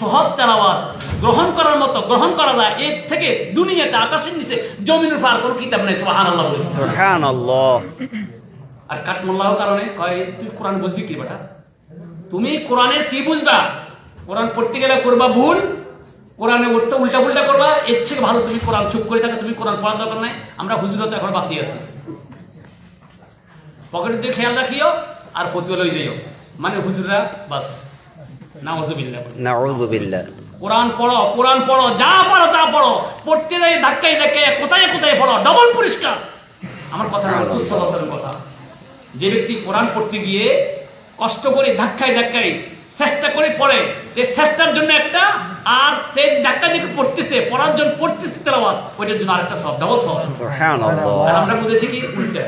সহজ তেলাওয়াত গ্রহণ করার মতো গ্রহণ করা যায়, এর থেকে দুনিয়াতে আকাশের নিচে জমিনের পার কোনো কিতাব নাই। সুবহানাল্লাহ বলি। সুবহানাল্লাহ। আর কাঠমোল্লাহর কারণে কয় তুই কোরআন বুঝবি কি বেটা? তুমি কোরআনের কি বুঝবা? কোরআন পড়তে গেলে করবা ভুল, কোরআনে উল্টা পুল্টা করবা। এর থেকে ভালো তুমি কোরআন চুপ করে থাকো, তুমি কোরআন পড়ার দরকার নাই। আমরা হুজুরত এখন বাঁচিয়ে আছি, পকেটের দিকে খেয়াল রাখিও আর ফতুয়া লই যাইও, মানে হুজুররা বাস। নাউযুবিল্লাহ। কোরআন পড়ো, কোরআন পড়ো, যা পড়ো তা পড়ো, পড়তে যাই ধাক্কায় ধাক্কায় কোথায় কোথায় পড়ো, ডবল পরিষ্কার। আমার কথা না, রাসূল সাল্লাল্লাহু আলাইহি ওয়াসাল্লামের কথা। যে ব্যক্তি কোরআন পড়তে গিয়ে কষ্ট করে ধাক্কায় ধাক্কায় চেষ্টা করে পড়ে, যে চেষ্টার জন্য একটা, আর ধাক্কা দিয়ে পড়তেছে, পড়ার জন্য পড়তেছে তেলাওয়াত, ওইটার জন্য আরেকটা সওয়াব, ডাবল সওয়াব। সুবহানাল্লাহ। আর আমরা বুঝেছি কি উল্টা,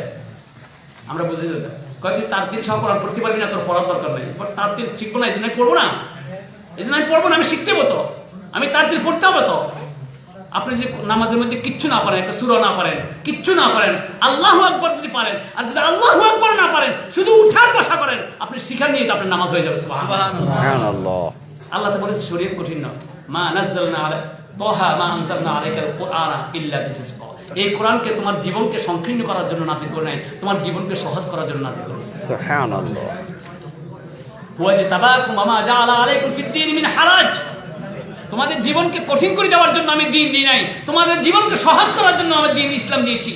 আমরা বুঝে যেটা কয় তুই তার তিন সহ কোরআন পড়তে পারবি না, তোর পড়ার দরকার নেই। বাট তার তিন শিখবো না, এই জন্য আমি পড়বো না, এই জন্য আমি পড়বো না, আমি শিখতে হবো তো, আমি তার তিন পড়তে হবে তো। আপনি যদি নামাজের মধ্যে কিচ্ছু না পারেন, একটা সূরা না পারেন, কিচ্ছু না পারেন, আল্লাহু আকবার যদি পারেন, আর যদি আল্লাহু আকবার না পারেন, শুধু উঠার বসা করেন, আপনি শিখার নিয়ে তো আপনার নামাজ হয়ে যাবে। সুবহানাল্লাহ। আল্লাহ তো বলেছে শরীয়ত কঠিন না, মা নাযালনা আলা তাহা মা আনজালনা আলাইকাল কুরআনা ইল্লা বিতাসকা। এই কোরআনকে তোমার জীবনকে সংকীর্ণ করার জন্য নাযিল করে নাই, তোমার জীবনকে সহজ করার জন্য নাযিল করেছে। সুবহানাল্লাহ। ওয়াজতাবাকুম ওয়া মা জাআলা আলাইকুম ফিদ-দীন মিন হারাজ। তোমাদের জীবনকে কঠিন করে দেওয়ার জন্য আমি দ্বীন দিই নাই, তোমাদের জীবনকে সহজ করার জন্য আমি দ্বীন ইসলাম দিয়েছি।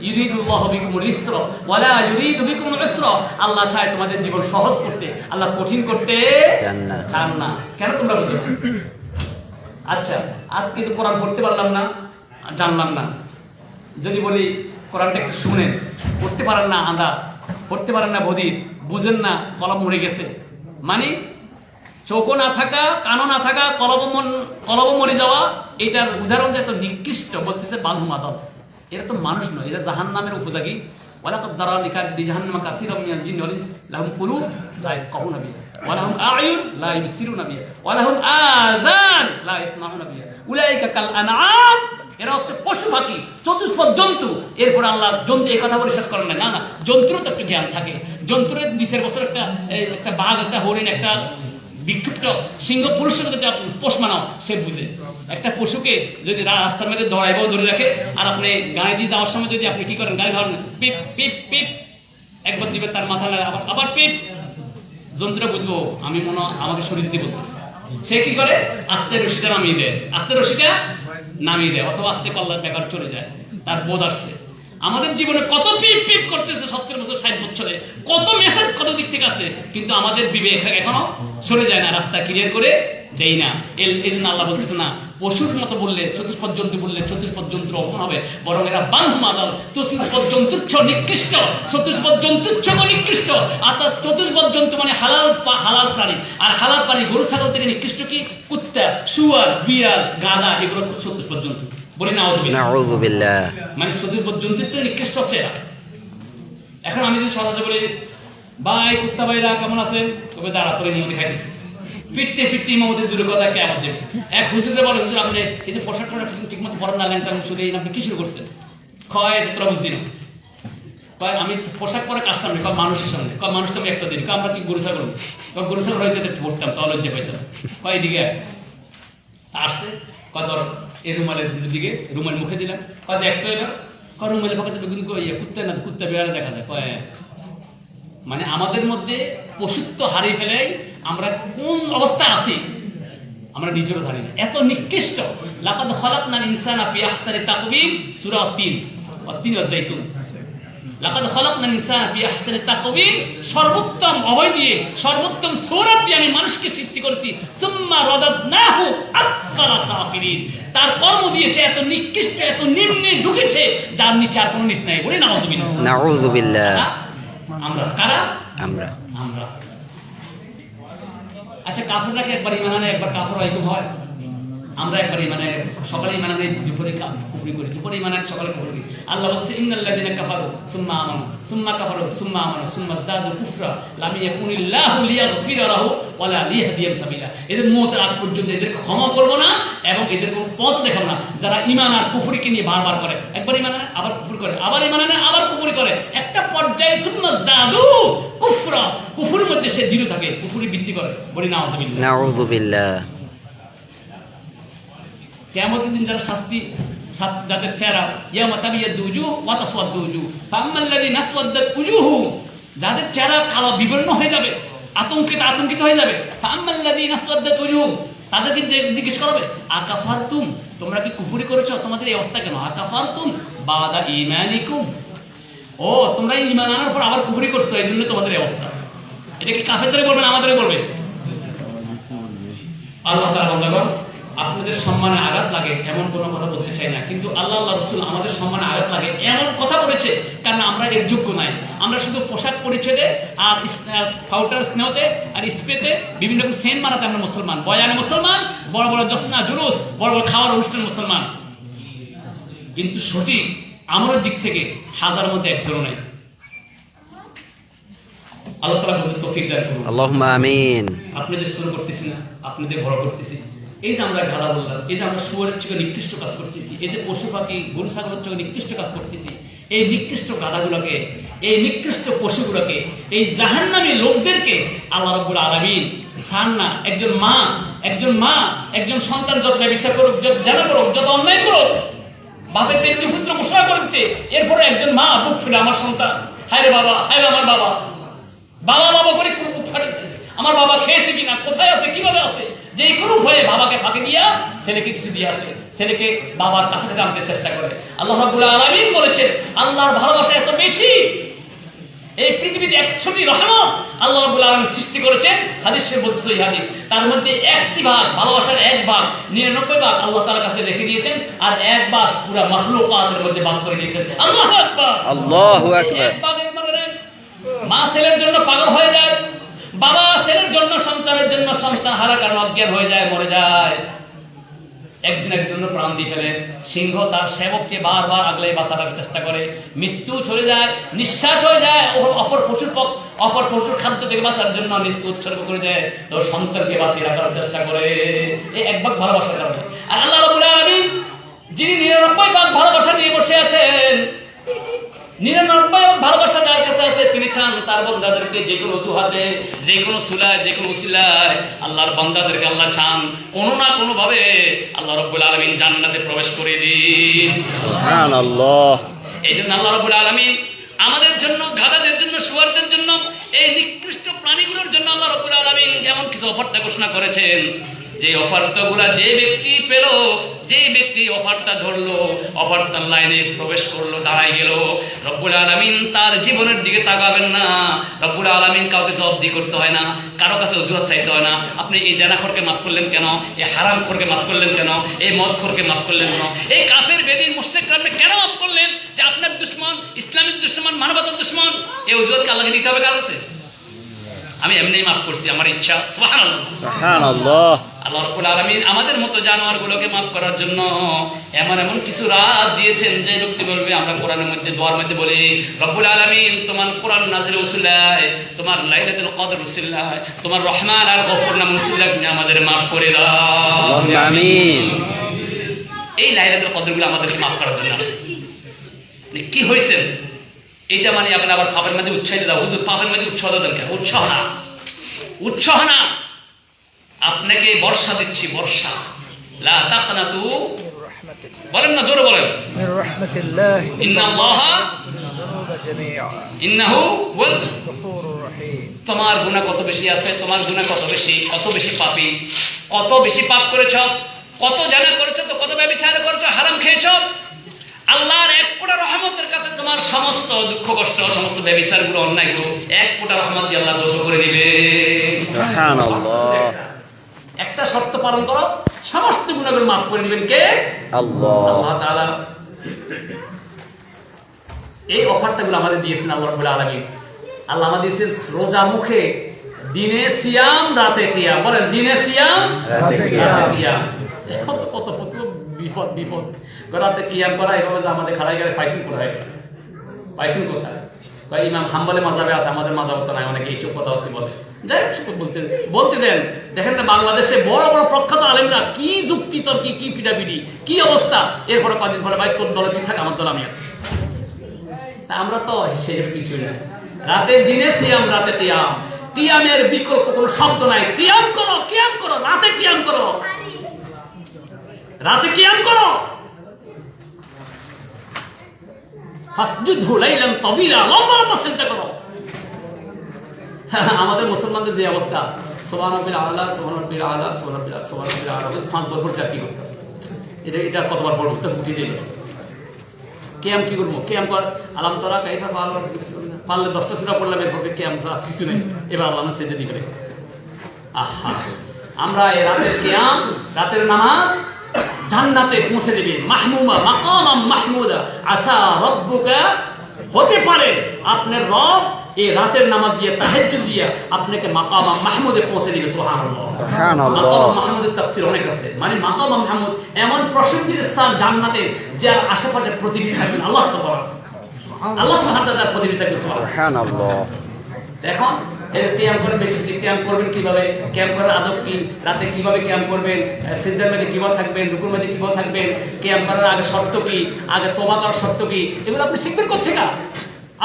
ইউরিদুল্লাহু বিকুমুল ইসরা ওয়া লা ইউরিদু বিকুমুল উসরা। আল্লাহ চায় তোমাদের জীবন সহজ করতে, আল্লাহ কঠিন করতে চান না। কেন তোমরা বুঝো না? আচ্ছা, আজকে তো কোরআন পড়তে পারলাম না, জানলাম না, যদি বলি কোরআনটা একটু শুনেন, পড়তে পারেন না আঁধা, পড়তে পারেন না বধির, বুঝেন না, কলম মরে গেছে, মানে চোখও না থাকা, কানও না থাকা, কলব মরে যাওয়া, এটার উদাহরণ যে এত নিকৃষ্ট, বলতেছে বানহু মাদব। এরা তো মানুষ নয়, এরা জাহান্নামের উপযোগী। ওয়ালাকাদ দারানা লিজাহান্নামা কাসীরাম মিনাল জিন্নি ওয়াল ইনস লাহুম কুলুব লা ইয়াফকাহুনা বিহা ওয়া লাহুম আ'য়ুন লা ইবসিরুনা বিহা ওয়া লাহুম আযান লা ইয়াসমাউনা বিহা উলাইকা কাল আনআম। এরা হচ্ছে পশু পাখি, চতুষ্পদ জন্তু। এরপর আল্লাহ জন্তু এই কথা বলে শেষ করেন না, না জন্তুরও তো একটা জ্ঞান থাকে। জন্তুরের 20 বছর একটা বাঘ, একটা হরিণ, একটা বিক্ষিপ্ত সিংহ পুরুষকে যদি পোষ মানাও, সে বুঝে। একটা পশুকে যদি রাস্তার মধ্যে ধরাইবাও ধরে রাখে, আর আপনি গাড়ি দিয়ে যাওয়ার সময় যদি আপনি কি করেন, গাড়ি ধরেন, পিপ পিপ পিপ একবার দিবে, তার মাথা আবার পিপ, যন্ত্র বুঝবো আমি মনে আমাকে সরিয়ে দিতে বলতেছে। সে কি করে, আস্তে রশিটা নামিয়ে দেয়, আস্তে রশিটা নামিয়ে দেয়, অথবা আস্তে কল্লার বেকার চলে যায়, তার বোধ আসছে। আমাদের জীবনে কত পিপ পিপ করতেছে, 70 বছর 60 বছরে, কত মেসেজ কত দিক থেকে আসছে, কিন্তু আমাদের বিবেক এখনো সরে যায় না, রাস্তা ক্লিয়ার করে দেই না। এই জন্য আল্লাহ বলতেছে না, পশুর মতো বললে, চতুষ্পদ জন্তু বললে চতুষ্পদ জন্তুর অপমান হবে, বরং এরা বানহু মাদল, চতুষ্পদ জন্তুচ্ছ নিকৃষ্ট, চতুষ্পদ জন্তুচ্ছ নিকৃষ্ট। অর্থাৎ চতুষ্পদ জন্তু মানে হালাল প্রাণী, আর হালাল প্রাণী গরু ছাগল থেকে নিকৃষ্ট কি, কুত্তা, শুয়ার, বিড়াল, গাধা, এগুলো চতুষ্পদ জন্তু। বলি নাউযুবিল্লাহ। মানে চতুষ্পদ জন্তুর থেকে নিকৃষ্ট হচ্ছে এরা। এখন আমি যদি সরাসরি বলি, ভাই কুত্তা ভাইরা কেমন আছেন, তবে দাঁড়া তোর নিয়মে খাইতেছে, পিটতে পিটতে ইমামদের দূরের কথা কে আমার যাবে। এক হুজুরে বলে, হুজুর আপনি এই যে পোশাক ঠিক মতো পরেন না, ল্যাংটা শুনে আপনি কি শুরু করছেন? কয় তোরা বুঝ দিন, কয় আমি পোশাক পরে কার সামনে, কয় মানুষের সামনে, কয় মানুষ তো আমি একটা দিন, কয় আমরা কি গরু ছাগল, কয় গরু ছাগল হয়তো পড়তাম, তাহলে লজ্জা পাইতাম। কয় এদিকে আসছে, কয় ধর এই রুমালের দিকে, রুমাল মুখে দিলাম, কয় দেখতো এবার, কয় রুমালের পক্ষে কিন্তু কুত্তা না, কুত্তা বেড়ালে দেখা যায়। কয় মানে আমাদের মধ্যে পশুত্ব হারিয়ে ফেলে আমরা কোন অবস্থায় আছি আমরা নিজেরও জানি না, এত নিকৃষ্ট। লাকাদ খালাকনাল ইনসানা ফি আহসানি তাকওয়িম, সূরা 3 ওয়াজ-জাইতুন। লাকাদ খালাকনাল ইনসানা ফি আহসানি তাকওয়িম, সর্বোত্তম অভয় দিয়ে, সর্বোত্তম সূরাত দিয়ে আমি মানুষকে সৃষ্টি করেছি। সুম্মা রাদাদনাহু আসফালা সাফিলিন, তার কর্ম দিয়ে সে এত নিকৃষ্ট, এত নিম্নে ঢুকেছে, যার নিচে আর কোনো নিচ নাই। বলি নাউযুবিল্লাহ। নাউযুবিল্লাহ। আমরা কারা? আমরা। আচ্ছা, কাফেররা কি একবার ঈমান আনে, একবার কাফের হয়? আমরা একবার ঈমান আনি, সকালে ঈমান আনি, দুপুরে কুফরি করি, দুপুরে ঈমান আনি, সকালে কুফরি করি। আল্লাহ বলছে, ইন্নাল্লাযিনা কাফারু সুম্মা আমানু সুম্মা কাফারু সুম্মা আমানু সুম্মা ইজদাদু কুফরা লাম ইয়াকুনিল্লাহু লিয়াগফিরা লাহু ওয়া লা লিয়াহদিয়া সাবিলা। এদের মওতের আগ পর্যন্ত এদেরকে ক্ষমা করব না এবং এদের কোনো পথ দেখাবো না, যারা ঈমান আর কুফরিকে নিয়ে বারবার করে। একবার ঈমান আনে, আবার কুফরি করে, আবার ঈমান আনে, আবার কুফরি করে, একটা পর্যায়ে সুম্মা ইজদাদু কুফরা, কুফরের মধ্যে সে দৃঢ় থাকে, কুফরি বৃদ্ধি করে। বলি নাউযুবিল্লাহ। নাউযুবিল্লাহ। কিয়ামতের দিন যারা শাস্তি, যাদের চেহারা ইয়াউমা তাবিয়াদ্দু উজুহ ওয়া তাসওয়াদ্দু উজুহ, ফাআম্মাল্লাযিনা আসওয়াদ্দাত উজুহুম, যাদের চেহারা কালো বিবর্ণ হয়ে যাবে, আতঙ্কিত হয়ে যাবে, ফাআম্মাল্লাযিনা আসওয়াদ্দাত উজুহুম, তাদেরকে জিজ্ঞেস করবে, আকাফারতুম, তোমরা কি কুফরি করেছো, তোমাদের এই অবস্থা কেন? আকাফারতুম বাদা ঈমানিকুম, ও তোমরা ঈমান আনার পর আবার কুফরি করছো, এই জন্য তোমাদের এই অবস্থা। এটা কি কাফেরদের বলবেন, আমাদের বলবে? আল্লাহ তাআলা বন্ধুগণ আপনাদের সম্মানে আঘাত লাগে এমন কোনো কথা বলতে চাই না, কিন্তু আল্লাহ রাসূল আমাদের সম্মানে আঘাত লাগে এমন কথা বলেছে, কারণ আমরা এর যোগ্য নাই। আমরা শুধু পোশাক পরিচ্ছদে আর ফাউটার স্নেহতে আর স্প্রেতে বিভিন্ন রকম সেন্ট মারাতে আমরা মুসলমান, বয়ানে মুসলমান, বড় বড় জশ্না জুলুস, বড় বড় খাওয়ার অনুষ্ঠান মুসলমান, কিন্তু সঠিক আমলের দিক থেকে হাজার মধ্যে একজনও নাই। আল্লাহ তাআলা বুঝতে তৌফিক দান করুন। আল্লাহুম্মা আমিন। আপনাদের শুরু করতেছি না, আপনাদের বড় করতেছি। এই যে আমরা গাড়া বললাম, এই যে আমরা শুয়োরের চেয়ে নিকৃষ্ট কাজ করতেছি, এই যে পশু পাখি গরু ছাগলের চেয়ে নিকৃষ্ট কাজ করতেছি, এই নিকৃষ্ট গাধাগুলোকে, এই নিকৃষ্ট পশুগুলোকে, এই জাহান্নামী লোকদেরকে আল্লাহ রাব্বুল আলামিন ছাড় না। একজন মা একজন সন্তান যত ব্যবসা করুক, যত জানা করুক, যত অন্যায় করুক, বাপের তেজ্য পুত্র ঘোষণা করেছে, এরপরে একজন মা বুক ফেলে আমার সন্তান, হায় রে বাবা, হায় রে আমার বাবা, বাবা করে বুক ফাটে, আমার বাবা খেয়েছে কিনা, কোথায় আছে, কিভাবে আছে, যে কোনো ভয়ে বাবাকে ফাঁকি দিয়া ছেলেকে কিছু দিয়ে আসে, ছেলেকে বাবার কাছাকাছি আনতে চেষ্টা করে। আল্লাহ রাব্বুল আলামিন বলেছেন আল্লাহর ভালোবাসা এত বেশি, এই পৃথিবীতে 100টি রহমত আল্লাহ রাব্বুল আলামিন সৃষ্টি করেছেন। হাদিসে বলছে, এই হাদিস তার মধ্যে একটি ভাগ, ভালোবাসার এক ভাগ, 99 ভাগ আল্লাহ তাআলার কাছে রেখে দিয়েছেন, আর এক ভাগ পুরো মাখলুকাতের মধ্যে ভাগ করে দিয়েছেন। আল্লাহু আকবার, আল্লাহু আকবার। এক ভাগের মানে মা ছেলের জন্য পাগল হয়ে যায়, বাবা ছেলের জন্য, সন্তানের জন্য সন্তান হারা কারণ অজ্ঞান হয়ে যায়, মরে যায়, একজনের জন্য প্রাণ দিয়ে ফেলে। সিংহ তার সেবককে বারবার আগলে বাঁচানোর চেষ্টা করে, মৃত্যু চলে যায়, নিঃশ্বাস হয়ে যায়, অপর পশুর খাদ্য থেকে বাঁচার জন্য নিজকে উৎসর্গ করে দেয়, তো সন্তানকে বাঁচিয়ে রাখার চেষ্টা করে, এই এক ভাগ ভালোবাসার কারণে। আর আল্লাহ রাব্বুল আলামিন যিনি 99 ভাগ ভালোবাসা নিয়ে বসে আছেন, 99 ভাগ ভালোবাসা যার কাছে আছে, তিনি চান তার বান্দাদেরকে যে কোনো অজুহাতে, যে কোনো সুলায়, যে কোনো উসিলায় আল্লাহর বান্দাদেরকে আল্লাহ চান কোনো না কোনো ভাবে আল্লাহ রাব্বুল আলামিন জান্নাতে প্রবেশ করে দিন। সুবহানাল্লাহ। এই জন্য আল্লাহ রাব্বুল আলামিন আমাদের জন্য, গাধাদের জন্য, শুয়োরদের জন্য, এই নিকৃষ্ট প্রাণীগুলোর জন্য আল্লাহ রাব্বুল আলামিন যেমন কিছু অফারটা ঘোষণা করেছেন, যে অফারটাগুলো যে ব্যক্তি পেল, যে ব্যক্তি অফারটা ধরলো, অফারটার লাইনে প্রবেশ করলো, দাঁড়ায় গেল, রব্বুল আলামিন তার জীবনের দিকে তাকাবেন না। রব্বুল আলামিন কাউকে জবাবদিহি করতে হয় না, কারো কাছে অজুহাত চাইতে হয় না। আপনি এই জানাখোরকে মাফ করলেন কেন, এই হারামখোরকে মাফ করলেন কেন, এই মদখোরকে মাফ করলেন কেন, এই কাফের বেদিন মুশরিককে আপনি কেন মাফ করলেন, যে আপনার দুশমন, ইসলামের দুশমন, মানবতার দুশমন, এই অজুহাতকে আল্লাহকে দিতে হবে কার কাছে? আমি এমনিই মাফ করছি, আমার ইচ্ছা। সুবহানাল্লাহ, সুবহানাল্লাহ। আল্লাহ রাব্বুল আলামিন আমাদের মতো জানোয়ারগুলোকে মাফ করার জন্য এমন কিছু রাত দিয়েছেন, যে লোকটি বলবে, আমরা কোরআনের মধ্যে, দোয়ার মধ্যে বলি, রব্বুল আলামিন তোমার কোরআন নাযিল উসিলায়, তোমার লাইলাতুল কদর উসিলায়, তোমার রহমান আর গফুর নাম উসিলায় তুমি আমাদের মাফ করে দাও, আমিন। এই লাইলাতুল কদরগুলো আমাদেরকে মাফ করার জন্য আসছে। কি হয়েছে এইটা মানে আপনি আবার পাপের মাঝে উৎসাহিত দাও, হুজুর পাপের মাঝে উৎসাহ দেন কেন? উৎসাহ না, আপনাকে বর্ষা দিচ্ছি, বর্ষা। লা তাকনাতু, বলেন না, জোরে বলেন, মির রাহমাতিল্লাহ, ইন্নাল্লাহা ইন্নাহু হুয়াল গফুরুর রহিম। তোমার গুনাহ কত বেশি আছে, তোমার গুনাহ কত বেশি পাপী, কত বেশি পাপ করেছো, কত জানা করেছো, তো কত ব্যভিচার করেছো, হারাম খেয়েছো, আল্লাহর এক ফোঁটা রহমতের কাছে তোমার সমস্ত দুঃখ কষ্ট, সমস্ত ব্যভিচারগুলো, অন্যায়গুলো এক ফোঁটা রহমত দিয়ে আল্লাহ দোষ করে দিবে। সুবহানাল্লাহ। একটা শর্ত পালন করো, সমস্ত গুনাহগুলো মাফ করে দিবেন কে? আল্লাহ তাআলা। এই অফারটাগুলো আমাদের দিয়েছেন আল্লাহ রাব্বুল আলামিন। আল্লাহ আমাদের দিয়েছেন রোজা মুখে, দিনে সিয়াম, রাতে কিয়াম। বলেন, দিনে সিয়াম, রাতে কিয়াম। কত বিপদ। রাতে কিয়াম করা এভাবে যে আমাদের খারাপ গেলে পাইছেন কোথায়? ভাই ইমাম হাম্বলে মাযহাবে আছে, আমাদের মাযহাবে তো নাই। অনেকে এইসব কথা বলে, যাই বলতে দেন। দেখেন না বাংলাদেশে বড় বড় প্রখ্যাত আলেমরা কি যুক্তি তর্কি, কি ফিডাফিডি, কি অবস্থা। এরপরে কদিন পরে, ভাই তোর দলে তুই থাক, আমার দলে আমি আছি। তা আমরা তো সেরকম কিছুই না। রাতে দিনে সিয়াম, রাতে কিয়াম। কিয়ামের বিকল্প কোনো শব্দ নাই। কিয়াম করো, রাতে কিয়াম করো, রাতে কিয়াম করো। ফাসজুদহু লাইলান তাওয়িলা, লম্বা চিন্তা করো। আমাদের মুসলমানদের যে অবস্থা, সুবহানাল্লাহিল আলা, সুবহানাল্লাহিল আলা, সুবহানাল্লাহিল আলা, 5 বার পড়ছে, আর কি করতে হবে? এটা কতবার পড়বো? তো উঠে যাইল। কিয়াম কি করবো? কিয়াম কর, আলাম তারা কাইফা পারলে 10টা সূরা পড়লাম, এরপর কিয়াম কিছু নেই। এবার আল্লাহ সেজদা দিবে। আহা, আমরা এই রাতের কিয়াম, রাতের নামাজ জান্নাতে পৌঁছে দেবে। মাহমুমা মাকামাম মাহমুদা আসা রব্বুকা, হতে পারে আপনার রব এই রাতের নামাজ দিয়ে তাহাজ্জুদ দিয়ে আপনাকে মাকামাম মাহমুদে পৌঁছে দিবে। সুবহানাল্লাহ। সুবহানাল্লাহ। মাকামাম মাহমুদের তাফসীর অনেক আছে, মানে মাকামাম মাহমুদ এমন প্রশস্তির স্থান জান্নাতে যার আশেপাশে প্রতিবেশী থাকবেন আল্লাহ সুবহানাহু আল্লাহ সুবহানাহু ওয়া তাআলার প্রতিবেশী থাকবেন। সুবহানাল্লাহ। এখন এই ক্যাম্প করে বেশি বেশি ক্যাম্প করবেন কিভাবে, ক্যাম্প করার আদব কি, রাতে কিভাবে ক্যাম্প করবেন, সিজদার মধ্যে কিভাবে থাকবেন, রুকুর মধ্যে কিভাবে থাকবেন, ক্যাম্প করার আগে শর্ত কি, আগে তওবা করার শর্ত কি, এগুলো আপনি শিখবেন কোত্থেকে?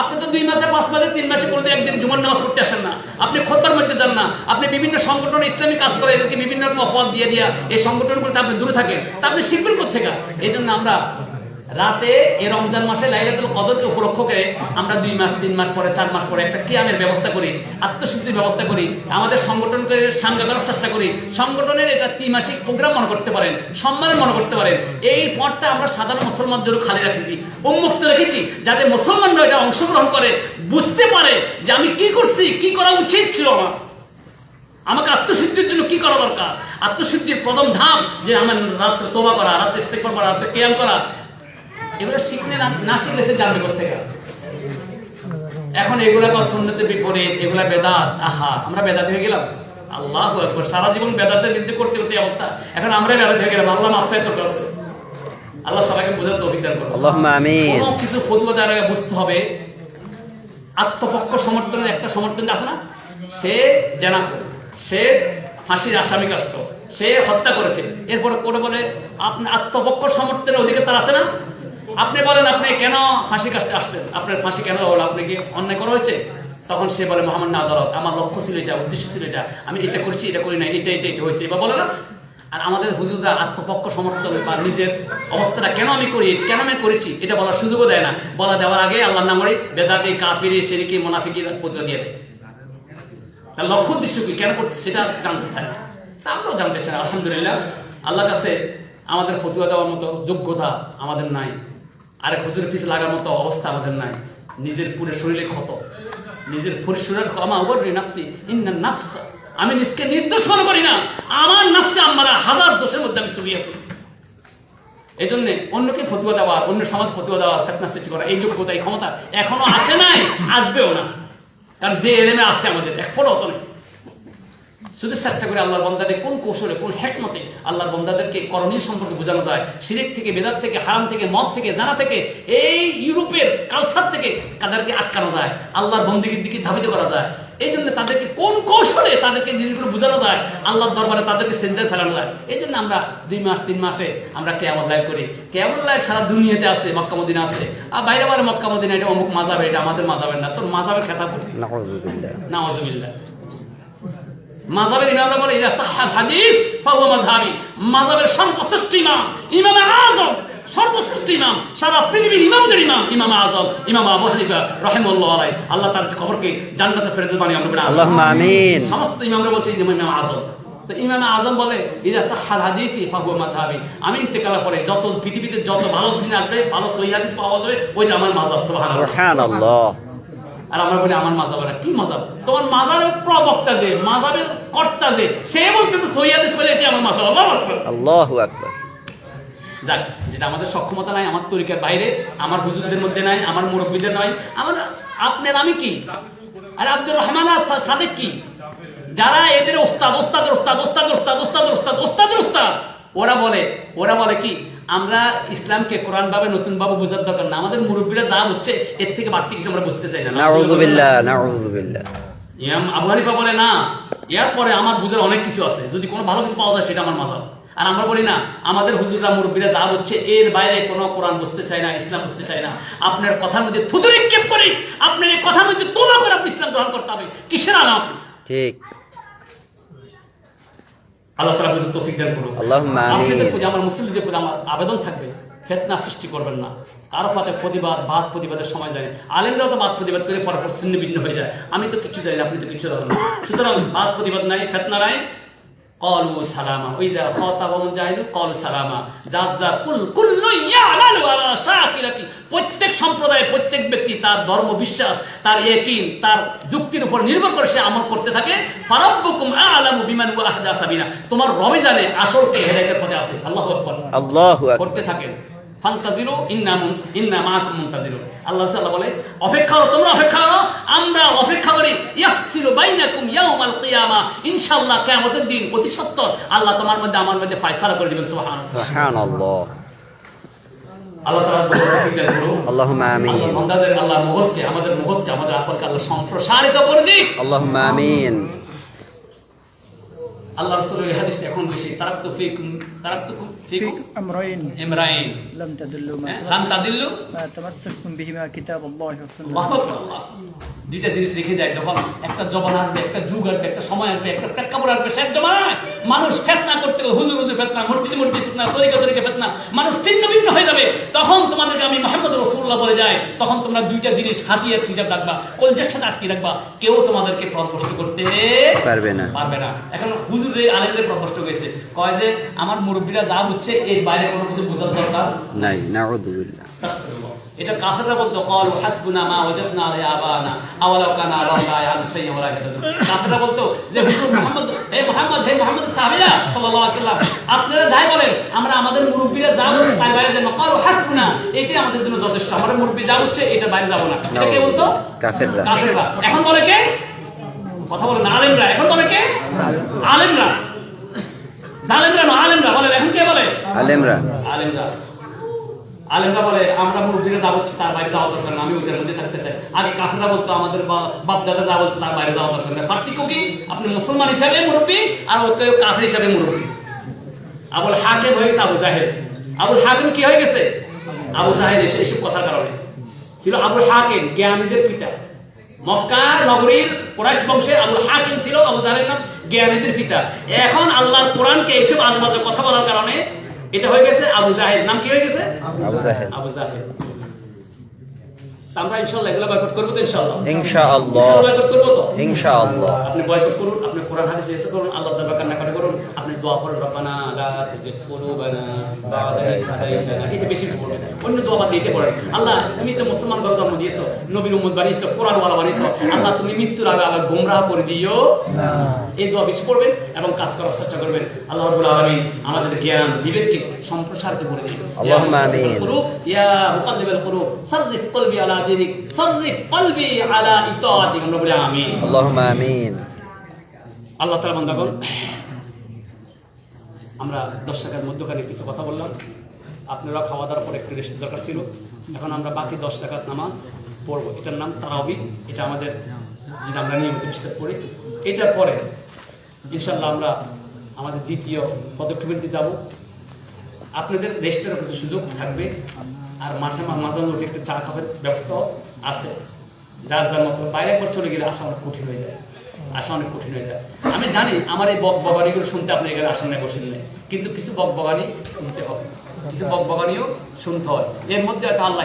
আপনি তো 2 মাসে 5 মাসে 3 মাসে কোনোদিন একদিন জুমার নামাজ পড়তে আসেন না, আপনি খুতবার মধ্যে যান না, আপনি বিভিন্ন সংগঠন ইসলামিক কাজ করে এদেরকে বিভিন্ন রকম অপবাদ দিয়ে দিয়া এই সংগঠনগুলোতে আপনি দূরে থাকেন, তা আপনি শিখবেন কোত্থেকে? এই জন্য আমরা রাতে এই রমজান মাসে লাইলাতুল কদরকে উপলক্ষ করে আমরা 2 মাস 3 মাস পরে 4 মাস পরে একটা কিয়ামের ব্যবস্থা করি, আত্মশুদ্ধির ব্যবস্থা করি, আমাদের সংগঠনকে সাঙ্গা করার চেষ্টা করি। সংগঠনের এটা ত্রিমাসিক প্রোগ্রাম মনে করতে পারেন, সম্মানের মনে করতে পারেন। এই পথটা আমরা সাধারণ মুসলমান জন্য খালি রেখেছি, উন্মুক্ত রেখেছি, যাতে মুসলমানরা এটা অংশগ্রহণ করে, বুঝতে পারে যে আমি কি করছি, কি করা উচিত ছিল আমার, আমাকে আত্মশুদ্ধির জন্য কি করা দরকার। আত্মশুদ্ধির প্রথম ধাপ যে আমার রাতে তওবা করা, রাতে ইস্তেগফার করা, রাতে কিয়াম করা, এগুলো শিখলে না শিখলে সে জানবে কোত্থেকে? এখন এগুলা সুন্নতের বিপরীত, এগুলা বেদাত। আহা, আমরা বেদাত হয়ে গেলাম। আল্লাহু আকবার। সারা জীবন বেদাতের বিরুদ্ধে করতে করতে অবস্থা, এখন আমরা বেদাত হয়ে গেলাম। আল্লাহ মাফ চাইতে আছে। আল্লাহ সবাইকে বোঝার তৌফিক দান করুন। আল্লাহুম্মা আমিন। কোনো কিছু ফতোয়া দেওয়ার আগে বুঝতে হবে আত্মপক্ষ সমর্থনের একটা সমর্থন আছে না, সে জানা, সে ফাঁসির আসামি কাষ্ট, সে হত্যা করেছে, এরপরে করে বলে আপনি আত্মপক্ষ সমর্থনের অধিকার তার আছে না? আপনি বলেন আপনি কেন ফাঁসি কাজটা আসছেন, আপনার ফাঁসি কেন হলো, আপনি কি অন্যায় করা হয়েছে? তখন সে বলে মহামান্য আদালত, আমার লক্ষ্য ছিল এটা, উদ্দেশ্য ছিল এটা, আমি এটা করেছি, এটা করি না, এটা এটা এটা হয়েছে, বা বলে না। আর আমাদের হুজুররা আত্মপক্ষ সমর্থন বা নিজের অবস্থাটা কেন আমি করি, কেন আমি করেছি, এটা বলার সুযোগও দেয় না। বলা দেওয়ার আগে আল্লাহর নামে বেদাতি, কাফিরি, শিরকি, মুনাফিকির ফতোয়া দিয়ে দেয়। তার লক্ষ্য উদ্দেশ্য কি, কেন করছে সেটা জানতে চায় না। তা আমরাও জানতে চাই। আলহামদুলিল্লাহ, আল্লাহর কাছে আমাদের ফতোয়া দেওয়ার মতো যোগ্যতা আমাদের নাই, আরেক হুজুরের পিছনে লাগার মতো অবস্থা আমাদের নাই। নিজের পুরো শরীরে ক্ষত, নিজের পুরো শরীরের ক্ষমা ওবর নাফসি ইন্না নাফস, আমি নিজকে নির্দোষ মনে করি না, আমার নাফসে আমরা হাজার দোষের মধ্যে আমি চলে আছি। এই জন্য অন্যকে ফতোয়া দেওয়া, অন্য সমাজ ফতোয়া দেওয়া, ফিতনা সৃষ্টি করা, এই যোগ্যতা, এই ক্ষমতা এখনো আসে নাই, আসবেও না। কারণ যে এলেমে আসছে আমাদের এক ফোঁটা অত নেই। শুধু চেষ্টা করে আল্লাহর বান্দাদের কোন কৌশলে, কোন হেকমতে আল্লাহর বান্দাদেরকে করণীয় সম্পর্কে বোঝানো যায়, শিরিক থেকে, বেদাত থেকে, হারাম থেকে, মদ থেকে, জানা থেকে, এই ইউরোপের কালচার থেকে তাদেরকে আটকানো যায়, আল্লাহর বন্দেগীর দিকে ধাবিত করা যায়। এই জন্য তাদেরকে কোন কৌশলে তাদেরকে জিনিসগুলো বোঝানো যায়, আল্লাহর দরবারে তাদেরকে সেন্টার ফেলানো যায়। এই জন্য আমরা 2 মাস 3 মাসে আমরা কিয়ামত লাইভ করি। কিয়ামত লাইভ সারা দুনিয়াতে আছে, মক্কা মদিনা আছে, আর বাইরে বাইরে মক্কা মদিনা এটা অমুক মাযাব, এটা আমাদের মাযাবের না, তোর মাযাবের খেতা করি নাউযুবিল্লাহ। নাউযুবিল্লাহ। মাযহাবের ইমামরা বলে ইদা সাহহাল হাদিস ফাহুয়া মাযহাবি, মাযহাবের সর্বশ্রেষ্ঠ ইমাম, ইমাম আযম, সর্বশ্রেষ্ঠ ইমাম, সারা পৃথিবীর ইমামদের ইমাম, ইমাম আযম, ইমাম আবু হানিফা রাহিমাহুল্লাহ আলাইহি। আল্লাহ তার কবরকে জান্নাতের ফেরেশতা বানিয়ে আমরা বলি আল্লাহুম্মা আমিন। সমস্ত ইমামরা বলছে ইমাম আযম। তো ইমাম আযম বলে ইদা সাহহাল হাদিসি ফাহুয়া মাযহাবি, আমি ইন্তেকালের পরে যত পৃথিবীতে যত ভালো দিন আসবে, ভালো সহিহ হাদিস পাওয়া যাবে, ওইটা আমার মাযহাব। সুবহানাল্লাহ, সুবহানাল্লাহ। আর আমরা বলি আমার মাযহাব না। কি মাযহাব? তোমার মাযহাবের প্রবক্তা যে, মাযহাবের কর্তা যে, সে বলতেছে সহিহ হাদিস বলে এটি আমার মাযহাব। আল্লাহু আকবার, আল্লাহু আকবার। যাক, যেটা আমাদের সক্ষমতা নাই, আমার তরিকার বাইরে, আমার হুজুরদের মধ্যে নাই, আমার মুরব্বীদের নাই, আমার আপনার আমি কি, আর আব্দুর রহমান সাদেক কি, যারা এদের ওস্তাদ, ওস্তাদের ওস্তাদ, ওস্তাদের ওস্তাদ, ওস্তাদের ওস্তাদ, ওস্তাদের ওস্তাদ, ওরা বলে কি আমরা ইসলামকে কোরআন ভাবে নতুন ভাবে বোঝার দরকার না, আমাদের মুরব্বীরা যা হচ্ছে এর থেকে বাড়তি কিছু আমরা বুঝতে চাই না। নাউযুবিল্লাহ, নাউযুবিল্লাহ। ইমাম আবু হানিফা বলে না, এর পরে আমার বুঝার অনেক কিছু আছে, যদি কোনো ভালো কিছু পাওয়া যায় সেটা আমার মাযহাব। আর আমরা বলি না, আমাদের হুজুররা মুরব্বীরা যা হচ্ছে এর বাইরে কোনো কোরআন বুঝতে চায় না, ইসলাম বুঝতে চায় না। আপনার কথার মধ্যে থুতু নিক্ষেপ করি, আপনার এই কথার মধ্যে তোবা করে আপনি ইসলাম গ্রহণ করতে হবে, কিসের আলাপ? ঠিক। আল্লাহ তাআলা বুঝতে তৌফিক দান করুন। আল্লাহুম্মা আমিন। আপনাদের প্রতি, আমার মুসলিমদের প্রতি আমার আবেদন থাকবে, ফিতনা সৃষ্টি করবেন না। কারো পাতে প্রতিবাদ, বাদ প্রতিবাদের সময় জানেন, আলেমরাও তো বাদ প্রতিবাদ করে পরপর ছিন্ন ভিন্ন হয়ে যায়। আমি তো কিছু জানি না, আপনি তো কিছু জানেন না। সুতরাং বাদ প্রতিবাদ নাই, ফিতনা নাই, ক্বালু সালামা ওয়া ইযা খাতাবাহুম জাহিলু ক্বালু সালামা জাযযা কুল্লু ইয়ামালু আলা শাকিরাতি। প্রত্যেক সম্প্রদায়, প্রত্যেক ব্যক্তি তার ধর্ম বিশ্বাস, তার ইয়াকিন, তার যুক্তির উপর নির্ভর করে সে আমল করতে থাকে। ফারাব্বুকুম আ'লামু বিমান হুয়া আহদা সাবিলা। তোমার রবই জানে আসল কে হেদায়েতের পথে আছে। আল্লাহু আকবার। আল্লাহু আকবার। করতে থাকেন। ফান্তাজিরু ইন্না মাআকুম মুনতাজিরুন। আল্লাহ তাআলা বলে অপেক্ষা করো, তোমরা অপেক্ষা করো, আমরা অপেক্ষা করি। ইয়াফসিলু বাইনাকুম ইয়াউমাল কিয়ামা। ইনশাআল্লাহ কিয়ামতের দিন অতি সত্বর আল্লাহ তোমার মধ্যে আমার মধ্যে ফয়সালা করে দিবেন। সুবহানাল্লাহ। সুবহানাল্লাহ। আল্লাহ তাআলা তৌফিক দান করুন। আল্লাহুম্মা আমিন। আল্লাহ বান্দাদের আল্লাহ মুখকে আমাদের আকলকে আল্লাহ সম্প্রসারিত করে দিক। আল্লাহুম্মা আমিন। আল্লাহ রাসূলের হাদিসটা এখন বেশি তারাকতু ফিকুম أمرين ইমরাইন لم تدلوا লাম তাদিল্লু। ما تمسكتم بهما كتاب الله وسنة আল্লাহু আকবার। দুইটা জিনিস রেখে যায়, যখন একটা জবান আসবে, একটা যুগ আসবে, একটা সময় আসবে, একটা প্রেক্ষাপট আসবে, সে জমানায় মানুষ ফিতনা করতে, হুজুর ফিতনা, মসজিদে ফিতনা, তরিকা ফিতনা, মানুষ ছিন্ন ভিন্ন হয়ে যাবে। তখন তোমাদেরকে আমি মুহাম্মদ রাসূলুল্লাহ বলে যাই, তখন তোমরা দুইটা জিনিস হাতিয়ার হিজাব রাখবা, কলজের সাথে আটকে রাখবা, কেউ তোমাদেরকে প্রশ্ন করতে পারবে না। এখন হুজুরের আলেমদের প্রশ্ন হয়েছে, কয় যে আমার মুরব্বীরা যা বুঝছে এর বাইরে কোনো কিছু বোঝার দরকার নাই। নাউযুবিল্লাহ। আস্তাগফিরুল্লাহ। এটা কাফেররা বলতো ক্বালু হাসবুনা মা ওয়াজাদনা আলাইহি আবানা আওয়ালাউ কানা আল্লাহু ইয়ালামু শাইআন ওয়া লা ইয়াহতাদুন। কাফেররা বলতো যে হুজুর মুহাম্মদ, হে মুহাম্মদ সাহাবীরা সাল্লাল্লাহু আলাইহি ওয়াসাল্লাম, আপনারা যাই বলেন, আমরা আমাদের মুরব্বিরা যা বলছে তার বাইরে যাব না। ক্বালু হাসবুনা, এটাই আমাদের জন্য যথেষ্ট, আমাদের মুরব্বি যা বলছে এটা বাইরে যাব না। এটা কে বলতো? কাফেররা। এখন বলে কে? কথা বলেন আলেমরা। এখন বলে কে? আলেমরা। জালেমরা না, আলেমরা বলেন। এখন কে বলে? আলেমরা বলে আমরা মুরব্বীরা যা বলছে তার বাইরে যাওয়া দরকার না, আমি ওইটার মধ্যে থাকতে চাই। আগে কাফেররা বলতো আমাদের বাপ দাদা যা বলছে তার বাইরে যাওয়া দরকার না। পার্থক্য কি? আপনি মুসলমান হিসাবে মুরব্বী আর ওকে কাফের হিসাবে মুরব্বী। আবুল হাকিম হয়ে গেছে আবু জাহেল। আবুল হাকিম কি হয়ে গেছে? আবু জাহেল। এইসব কথার কারণে ছিল আবুল হাকিম জ্ঞানীদের পিতা। মক্কার নগরীর কুরাইশ বংশের আবুল হাকিম ছিল আবু জাহেলের নাম, জ্ঞানীদের পিতা। এখন আল্লাহর কোরআনকে এইসব আজেবাজে কথা বলার কারণে এটা হয়ে গেছে আবু জাহেল। নাম কি হয়ে গেছে? আবু জাহেল। আমরা ইনশাআল্লাহ এগুলা বয়কট করব তো। ইনশাআল্লাহ বয়কট করব তো। আপনি বয়কট করুন, আপনি কোরআন হাদিস এসে করুন, আল্লাহর দরবার কান্না করে করুন, আপনি দোয়া করেন রব্বানা লা তুজিগ কুলুবানা বা'দা ইয হাদাইতানা। এটা বেশি পড়বেন। অন্য দোয়া বাদ দিতে পড়েন, আল্লাহ তুমি তো মুসলমান করে জন্ম দিয়েছো, নবীর উম্মত বানিয়েছো, কোরআন ওয়ালা বানিয়েছো, আল্লাহ তুমি মৃত্যুর আগে আল্লাহ গোমরাহ করে দিও না। এই দোয়া বেশি পড়বেন এবং কাজ করার চেষ্টা করবেন। আল্লাহ রাব্বুল আলামিন আমাদের জ্ঞান বিবেককে সম্প্রসারিত করে দিন। আল্লাহুম্মা আমিন। ইয়া মুকাল্লিবাল কুলুব সাররিফ কলবি আলা দীনিক, সাররিফ কলবি আলা ইতাআতিক। আমরা বলি আমিন। আল্লাহুম্মা আমিন। আল্লাহ তাআলা বান্দাগণ, আমরা 10 টাকার মধ্যখানে কিছু কথা বললাম, আপনারা খাওয়া দাওয়ার পরে একটু রেস্ট দরকার ছিল। এখন আমরা বাকি 10 রাকাত নামাজ পড়বো। এটার নাম তারাবি। এটা আমাদের যেটা আমরা নিয়মিত বিশ্বাস করি। এটার পরে ইনশাআল্লাহ আমরা আমাদের দ্বিতীয় পদক্ষেপের দিকে যাব। আপনাদের রেস্টেরও কিছু সুযোগ থাকবে, আর মাঝে মাঝে একটু চা খাবার ব্যবস্থা আছে। যার যার মতো বাইরে একবার চলে গেলে আসা অনেক কঠিন হয়ে যায়। আমি জানি আমার এই বকবগানিগুলো শুনতে আপনি এখানে আসনে বসেন নেই, কিন্তু কিছু বকবগানি শুনতে হবে, কিছু বকবগানিও শুনতে হয়। এর মধ্যে হয়তো আল্লাহ